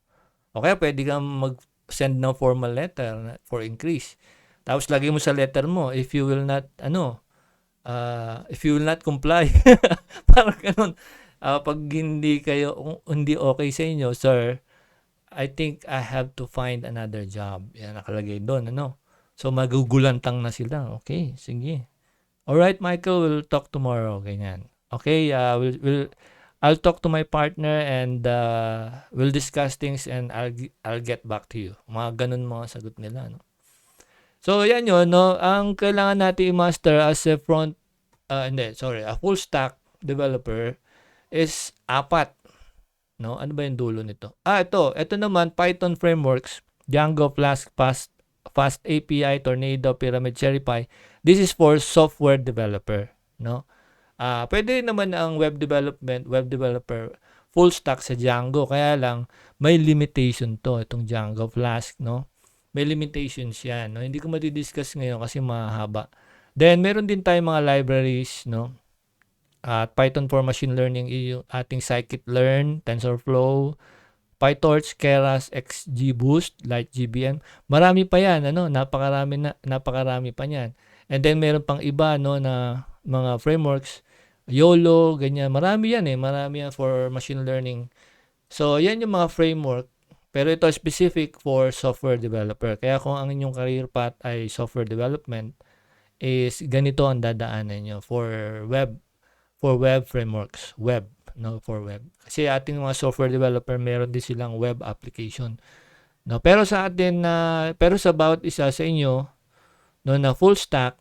kaya pwede kang mag-send ng formal letter for increase. Tapos lagay mo sa letter mo, if you will not comply. Parang ganun. Pag hindi okay sa inyo, sir, I think I have to find another job. Yan, nakalagay doon, So, magugulantang na sila. Okay, sige. Alright, Michael, we'll talk tomorrow. Ganyan. Okay, I'll talk to my partner and we'll discuss things and I'll get back to you. Mga ganun mga sagot nila, So, yan yun, ang kailangan natin i-master as a a full stack developer is 4. Ano ba yung dulo nito? Ito naman, Python frameworks, Django, Flask, Fast API, Tornado, Pyramid, CherryPy. This is for software developer, pwede naman ang web developer, full stack sa Django. Kaya lang, may limitation itong Django, Flask, May limitations yan, Hindi ko mati-discuss ngayon kasi mahaba. Then, meron din tayong mga libraries, Python for machine learning, yung ating scikit-learn, TensorFlow, PyTorch, Keras, XGBoost, LightGBM. Marami pa yan, napakarami pa niyan. And then, meron pang iba, na mga frameworks, YOLO, ganyan. Marami yan marami yan for machine learning. So, yan yung mga framework. Pero ito specific for software developer. Kaya kung ang inyong career path ay software development, is ganito ang dadaanan nyo for web frameworks. For web. Kasi ating mga software developer, meron din silang web application. Pero sa atin, pero sa bawat isa sa inyo, na full stack,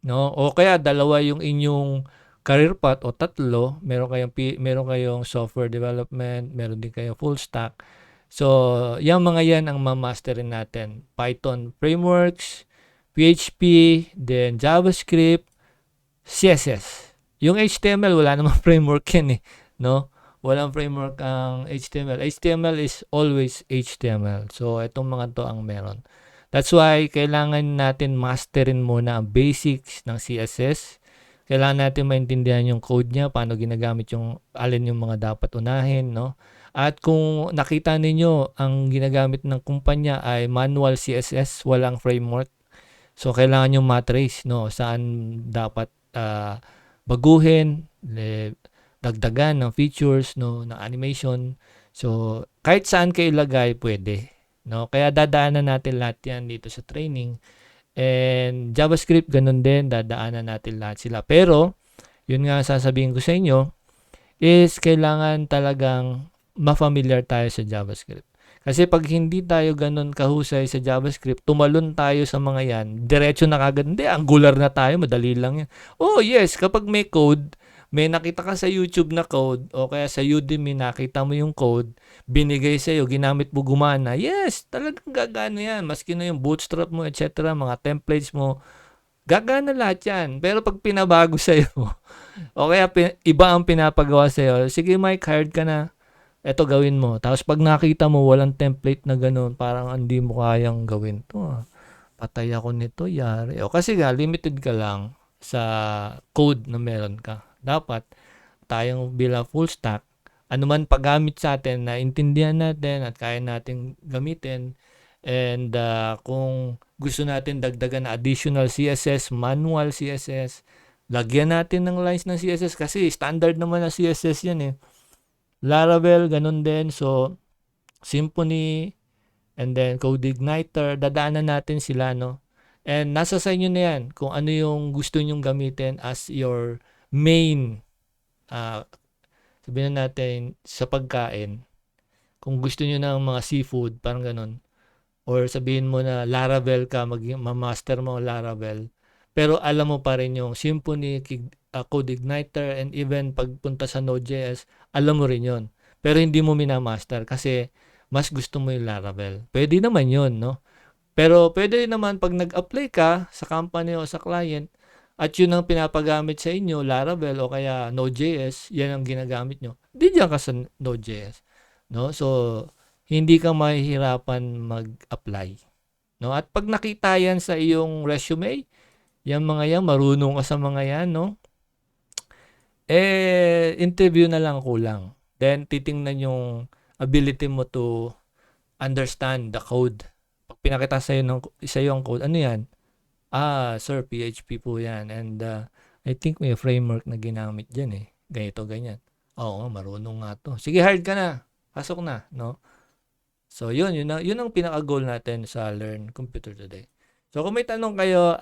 o kaya dalawa yung inyong career path o 3, meron kayong software development, meron din kayong full stack. So, yung mga yan ang mamasterin natin. Python frameworks, PHP, then JavaScript, CSS. Yung HTML, wala namang framework yan Walang framework ang HTML. HTML is always HTML. So, itong mga to ang meron. That's why, kailangan natin masterin muna ang basics ng CSS. Kailangan natin maintindihan yung code niya, paano ginagamit alin yung mga dapat unahin, At kung nakita ninyo, ang ginagamit ng kumpanya ay manual CSS, walang framework. So, kailangan yung matrace, saan dapat baguhin, dagdagan ng features, ng animation. So, kahit saan kayo ilagay, pwede. Kaya dadaanan natin lahat yan dito sa training. And JavaScript, ganun din, dadaanan natin lahat sila. Pero, yun nga sasabihin ko sa inyo, is kailangan talagang ma-familiar tayo sa JavaScript. Kasi pag hindi tayo ganun kahusay sa JavaScript, tumalon tayo sa mga yan, diretso na kagad, hindi, Angular na tayo, madali lang yan. Oh yes, kapag may code, may nakita ka sa YouTube na code, o kaya sa Udemy, nakita mo yung code, binigay sa'yo, ginamit mo, gumana, yes, talagang gagana yan. Maski na yung bootstrap mo, etc., mga templates mo, gagana lahat yan. Pero pag pinabago sa'yo, o kaya iba ang pinapagawa sa'yo, sige Mike, hired ka na, eto gawin mo. Tapos pag nakita mo walang template na ganun, parang hindi mo kayang gawin to. Patay ako nito, yari. O kasi limited ka lang. sa code na meron ka. Dapat tayong bilang full stack, anuman paggamit sa atin na intindihan natin at kaya nating gamitin. And kung gusto natin dagdagan na additional CSS, manual CSS, lagyan natin ng lines ng CSS kasi standard naman na CSS yan eh. Laravel, ganun din. So, Symfony, and then CodeIgniter, dadaanan natin sila, no? And nasa sa inyo na yan kung ano yung gusto nyong gamitin as your main, sabihin na natin, sa pagkain. Kung gusto nyo ng mga seafood, parang ganun. Or sabihin mo na Laravel ka, ma-master mo Laravel. Pero alam mo pa rin yung Symfony, CodeIgniter, and even pagpunta sa Node.js, alam mo rin yon. Pero hindi mo minamaster kasi mas gusto mo yung Laravel. Pwede naman yon, no? Pero pwede naman pag nag-apply ka sa company o sa client at yun ang pinapagamit sa inyo, Laravel o kaya Node.js, yan ang ginagamit nyo. Di dyan ka sa Node.js. No? So, hindi ka mahihirapan mag-apply. No? At pag nakita yan sa iyong resume, yung mga yan, marunong ka sa mga yan, no? Interview na lang kulang. Then, titingnan yung ability mo to understand the code. Pag pinakita sa iyo ang code, ano yan? Sir, PHP po yan. And I think may framework na ginamit dyan eh. Ganito, ganyan. Oo, marunong nga to. Sige, hard ka na. Pasok na, no? So, yun ang pinaka-goal natin sa Learn Computer Today. So, kung may tanong kayo,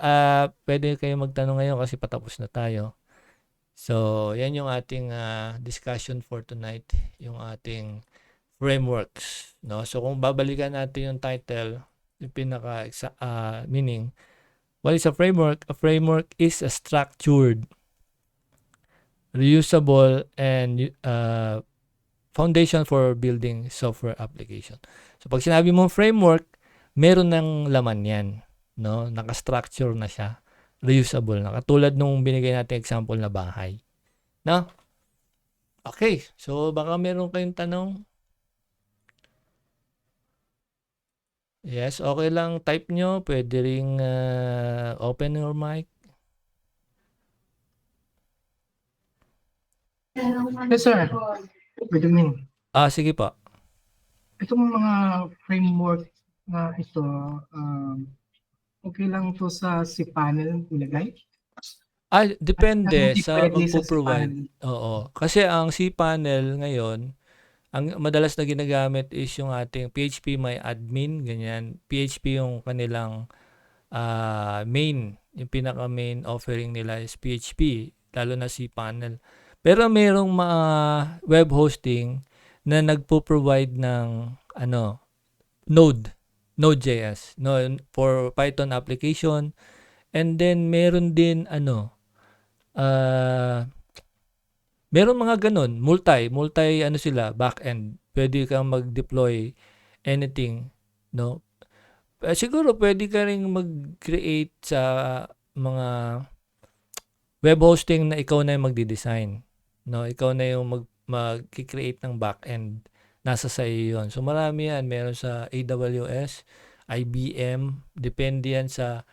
pwede kayo magtanong ngayon kasi patapos na tayo. So, yan yung ating discussion for tonight. Yung ating frameworks, no? So, kung babalikan natin yung title, yung pinaka meaning, what is a framework? A framework is a structured, reusable, and foundation for building software application. So, pag sinabi mong framework, meron ng laman yan, no? Naka-structure na siya, reusable na. Katulad nung binigay natin example na bahay. No? Okay, so baka meron kayong tanong? Yes, okay lang. Type nyo. Pwede ring open your mic. Yes, sir. Good evening. Sige pa. Itong mga framework na ito, okay lang to sa cPanel ilagay? Depende Hindi sa pwede sa magpo-provide. cPanel. Oo. Kasi ang cPanel ngayon, ang madalas na ginagamit is yung ating PHP My Admin, ganyan. PHP yung kanilang main, yung pinaka-main offering nila is PHP, lalo na cPanel. Pero mayroong mga web hosting na nagpo-provide ng Node.js, no, for Python application. And then meron din meron mga ganun, multi sila, back-end. Pwede kang mag-deploy anything, no? Siguro pwede ka ring mag-create sa mga web hosting na ikaw na yung magdi-design, no? Ikaw na yung mag-create ng back-end. Nasa sa iyo yun. So marami yan. Meron sa AWS, IBM, depende yan sa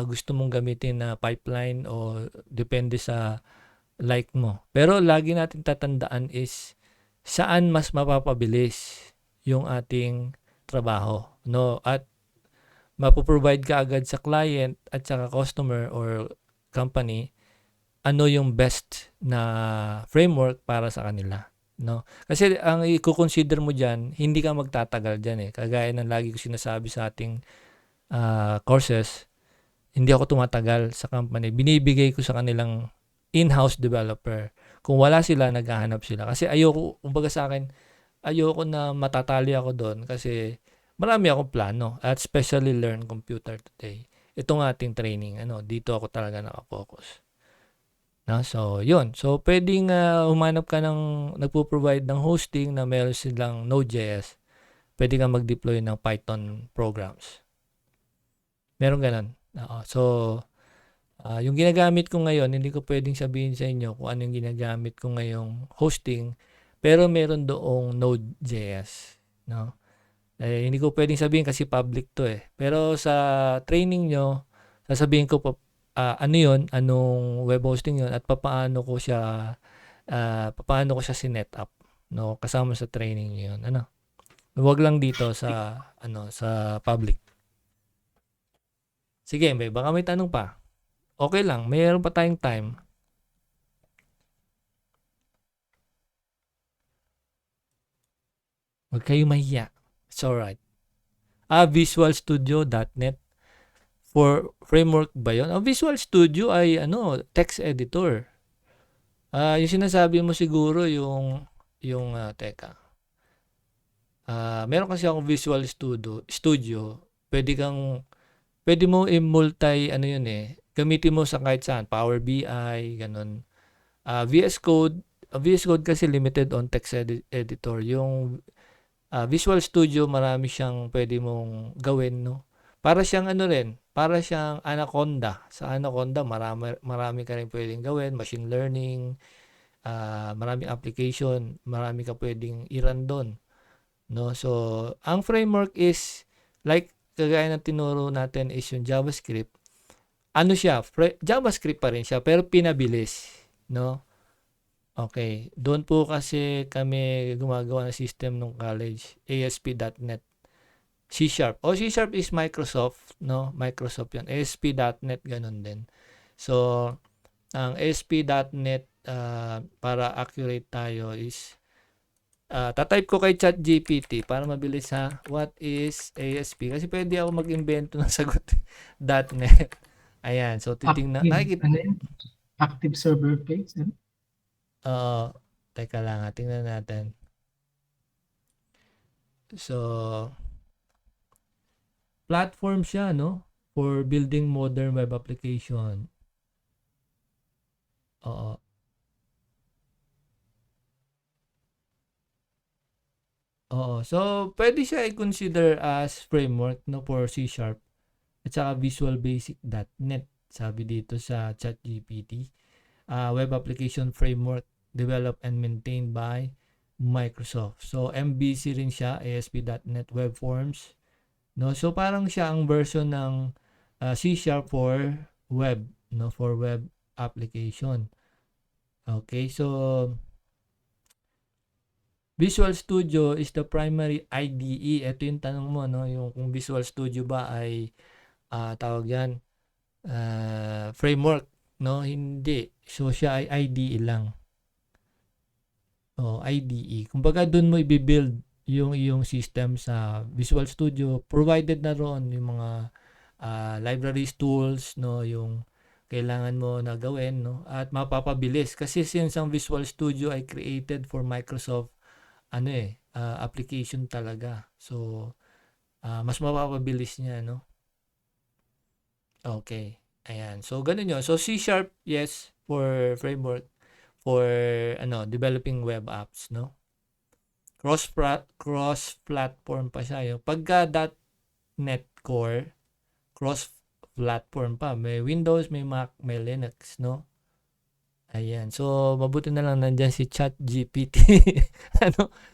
gusto mong gamitin na pipeline o depende sa like mo. Pero lagi natin tatandaan is saan mas mapapabilis yung ating trabaho, no? At mapoprovide ka agad sa client at saka customer or company ano yung best na framework para sa kanila, no? Kasi ang i-consider mo diyan, hindi ka magtatagal diyan eh. Kagaya ng lagi ko sinasabi sa ating courses, hindi ako tumatagal sa company. Binibigay ko sa kanilang in-house developer. Kung wala sila, naghahanap sila. Kasi ayoko, kumbaga sa akin, ayoko na matatali ako doon kasi marami akong plano at especially Learn Computer Today. Itong ating training, dito ako talaga nakafocus. No? So, yun. So, pwedeng humanap ka ng nagpo-provide ng hosting na meron silang Node.js. Pwede kang mag-deploy ng Python programs. Meron ganun. So, yung ginagamit ko ngayon, hindi ko pwedeng sabihin sa inyo kung ano yung ginagamit ko ngayong hosting, pero meron doong Node.js, no? Hindi ko pwedeng sabihin kasi public to eh. Pero sa training nyo, sasabihin ko ano 'yun, anong web hosting 'yun at papaano ko siya sinet up, 'no, kasama sa training 'yun, ano. Huwag lang dito sa sa public. Sige, baka may tanong pa. Okay lang, mayroon pa tayong time. Huwag kayong mahiya. It's alright. Visualstudio.net for framework ba 'yun? Visual Studio ay text editor. Yung sinasabi mo siguro teka. Meron kasi akong Visual Studio. Pwede mo i-multi yun gamitin mo sa kahit saan, Power BI, ganun. VS Code kasi limited on text editor. Yung Visual Studio, marami siyang pwede mong gawin, no? Para siyang para siyang Anaconda. Sa Anaconda, marami ka rin pwedeng gawin, machine learning, maraming application, marami ka pwedeng i-run doon, no? So, ang framework is like kagaya ng tinuro natin is yung JavaScript. Ano siya? JavaScript pa rin siya pero pinabilis, no? Okay, doon po kasi kami gumagawa ng system nung college, ASP.NET. C#. C# is Microsoft, no? Microsoft 'yan. ASP.NET ganun din. So, ang ASP.NET para accurate tayo is tatype ko kay ChatGPT para mabilis ha. What is ASP? Kasi pwede ako mag-imbento ng sagot .NET. Ayan, so titingnan. Active server page. Teka lang, tingnan natin. So, platform siya, no? For building modern web application. So pwede siya i-consider as framework, no, for C# at saka Visual Basic.NET. Sabi dito sa ChatGPT, web application framework developed and maintained by Microsoft. So MVC rin siya, ASP.NET Web Forms, no? So parang siya ang version ng C# for web, no, for web application. Okay, so Visual Studio is the primary IDE. Ito yung tanong mo, no? Yung kung Visual Studio ba ay tawag yan framework, no? Hindi. So siya ay IDE lang. IDE. Kumbaga doon mo i-build yung iyong system sa Visual Studio, provided na roon yung mga libraries, tools, no, yung kailangan mo na gawin, no, at mapapabilis kasi since ang Visual Studio ay created for Microsoft application talaga. So mas mapapabilis niya, no. Okay. Ayan. So ganun yun. So C# yes for framework for developing web apps, no. Cross-platform pa siya. Yung pagka .NET Core, cross-platform pa. May Windows, may Mac, may Linux, no? Ayan. So, mabuti na lang nandyan si ChatGPT.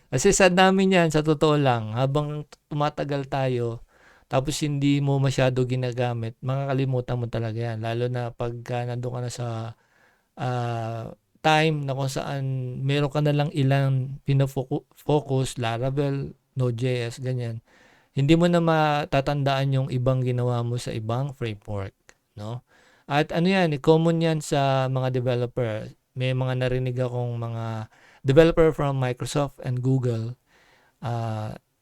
Kasi sad namin yan, sa totoo lang, habang tumatagal tayo, tapos hindi mo masyado ginagamit, makakalimutan mo talaga yan. Lalo na pagka nandun ka na sa time na kung saan meron ka na lang ilang pinafocus, Laravel, Node.js, ganyan. Hindi mo na matatandaan yung ibang ginawa mo sa ibang framework, no? At yan, common yan sa mga developer. May mga narinig akong mga developer from Microsoft and Google.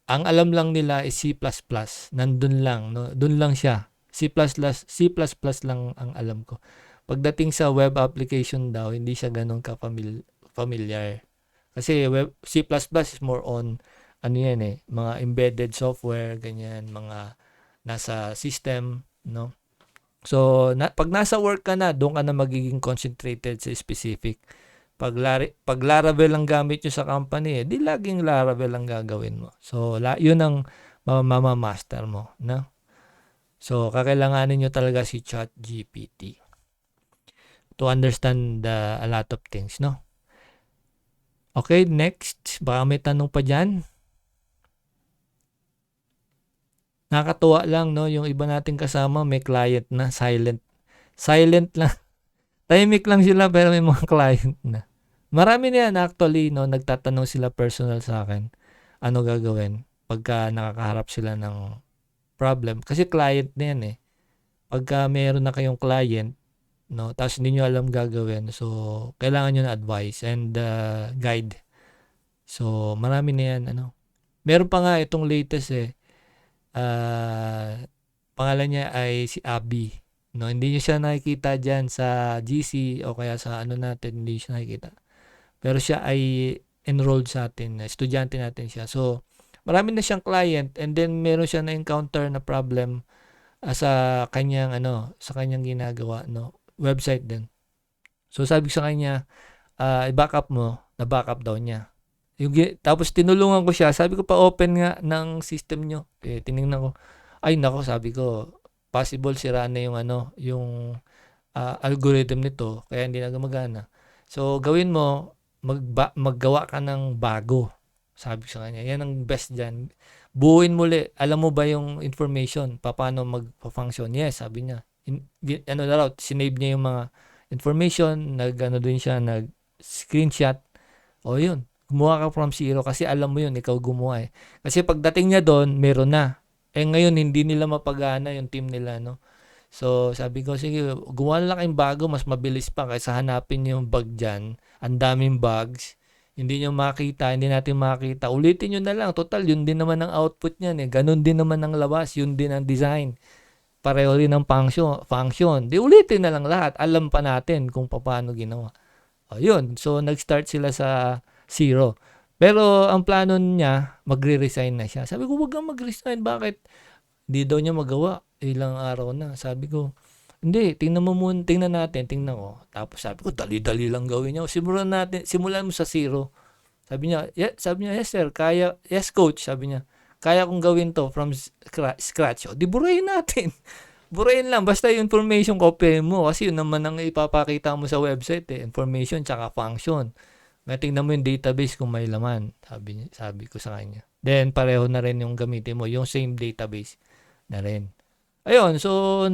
Ang alam lang nila is C++. Nandun lang, no? Dun lang siya. C++ lang ang alam ko. Pagdating sa web application daw, hindi siya ganun ka-familiar. Kasi C++ is more on, mga embedded software, ganyan, mga nasa system, no? So, pag nasa work ka na, doon ka na magiging concentrated sa specific. Pag Laravel ang gamit nyo sa company, di laging Laravel ang gagawin mo. So, yun ang mamamaster mo, no? So, kakailanganin nyo talaga si ChatGPT to understand a lot of things, no? Okay, next. Baka may tanong pa dyan. Nakakatuwa lang, no? Yung iba nating kasama may client na silent. silent lang. Tahimik lang sila pero may mga client na. Marami na yan actually, no, nagtatanong sila personal sa akin, ano gagawin pagka nakakaharap sila ng problem. Kasi client na yan eh. Pagka meron na kayong client, no, tapos hindi nyo alam gagawin, so kailangan nyo na advice and guide. So marami na yan, ano. Meron pa nga itong latest eh. Pangalan niya ay si Abby. No, hindi niyo siya nakikita diyan sa GC o kaya sa ano natin, hindi siya nakikita. Pero siya ay enrolled sa atin, estudyante natin siya. So, marami na siyang client and then meron siya na encounter na problem sa kanyang sa kanyang ginagawa, no, website din. So, sabi ko sa kanya, i-backup mo, na-backup daw niya. Tapos tinulungan ko siya, sabi ko pa open nga ng system nyo. Tinignan ko, ay nako, sabi ko, possible sira na yung yung algorithm nito, kaya hindi na gumagana. So, gawin mo, maggawa ka ng bago. Sabi ko sa kanya, yan ang best dyan. Buuin muli, alam mo ba yung information, paano magpa-function? Yes, sabi niya. Sinave niya yung mga information, din siya, nag-screenshot. O yun, gumawa ka from zero kasi alam mo yun, ikaw gumawa eh. Kasi pagdating niya doon, meron na. Ngayon, hindi nila mapagana yung team nila, no? So, sabi ko, sige, gumawa lang kayong bago, mas mabilis pa kaysa hanapin yung bug dyan. Ang daming bugs. Hindi nyo makita, hindi natin makita. Ulitin nyo na lang. Total, yun din naman ang output niyan eh. Ganon din naman ang labas, yun din ang design. Pareho rin ang function. Di ulitin na lang lahat. Alam pa natin kung paano ginawa. Yun. So, nag-start sila sa zero. Pero, ang plano niya, magre-resign na siya. Sabi ko, wag kang mag-resign. Bakit? Hindi daw niya magawa. Ilang araw na. Sabi ko, hindi, tingnan natin. Tapos sabi ko, dali-dali lang gawin niya. Simulan mo sa zero. Sabi niya, yes sir, kaya, yes coach, sabi niya, kaya kong gawin to from scratch. Di burahin natin. Burahin lang, basta yung information copy mo. Kasi yun naman ang ipapakita mo sa website eh. Information tsaka function. Tingnan mo yung database kung may laman. Sabi ko sa kanya. Then, pareho na rin yung gamitin mo. Yung same database na rin. Ayun, so,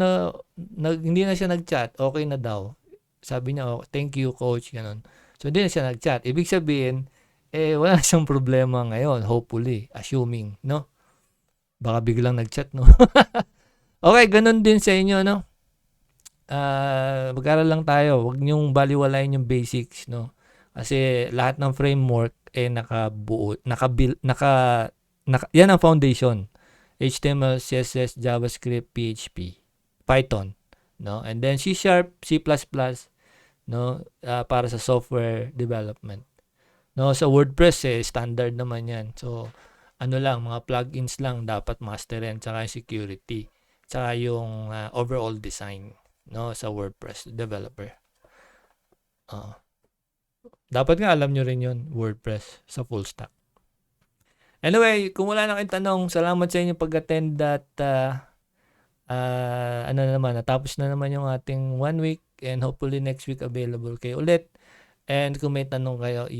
hindi na siya nag-chat. Okay na daw. Sabi niya, thank you, coach. Ganun. So, hindi na siya nag-chat. Ibig sabihin, wala na siyang problema ngayon. Hopefully. Assuming, no? Baka biglang nag-chat, no? Okay, ganun din sa inyo, no? Mag-aral lang tayo. Huwag niyong baliwalayin yung basics, no? Kasi lahat ng framework nakabuo, yan ang foundation. HTML, CSS, JavaScript, PHP, Python, no? And then C#, C++, no? Para sa software development. No, sa WordPress standard naman 'yan. So, mga plugins lang dapat masterin, tsaka yung security, tsaka yung overall design, no, sa WordPress developer. Dapat nga alam nyo rin yun, WordPress sa full stack. Anyway, kung wala na kayong tanong, salamat sa inyong pag-attend at natapos na naman yung ating 1 week and hopefully next week available kayo ulit. And kung may tanong kayo,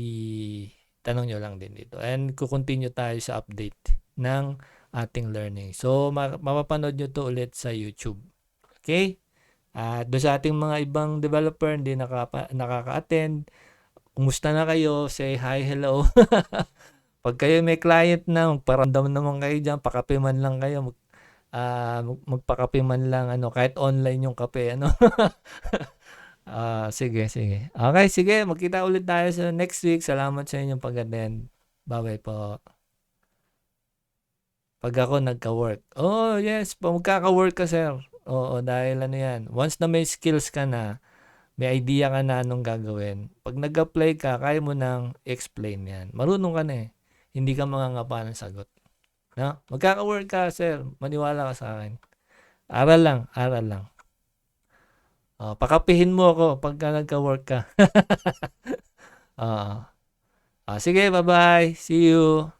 tanong nyo lang din dito. And kukontinue tayo sa update ng ating learning. So, mapapanood nyo to ulit sa YouTube. Okay? At doon sa ating mga ibang developer, hindi nakaka-attend, kumusta na kayo? Say hi, hello. Pag kayo may client na, magparamdam naman kayo dyan, pakape man lang kayo, magpakape man lang, kahit online yung kape, sige. Okay, sige, magkita ulit tayo sa next week. Salamat sa inyong pag-attend. Bye-bye po. Pag ako nagka-work. Oh, yes, magkaka-work ka, sir. Oo, dahil yan. Once na may skills ka na, may idea ka na anong gagawin. Pag nag-apply ka, kaya mo nang explain yan. Marunong ka na eh. Hindi ka mangangapa ng sagot. No? Magkaka-work ka, sir. Maniwala ka sa akin. Aral lang. Pakapihin mo ako pagka nagka-work ka. Sige, bye-bye. See you.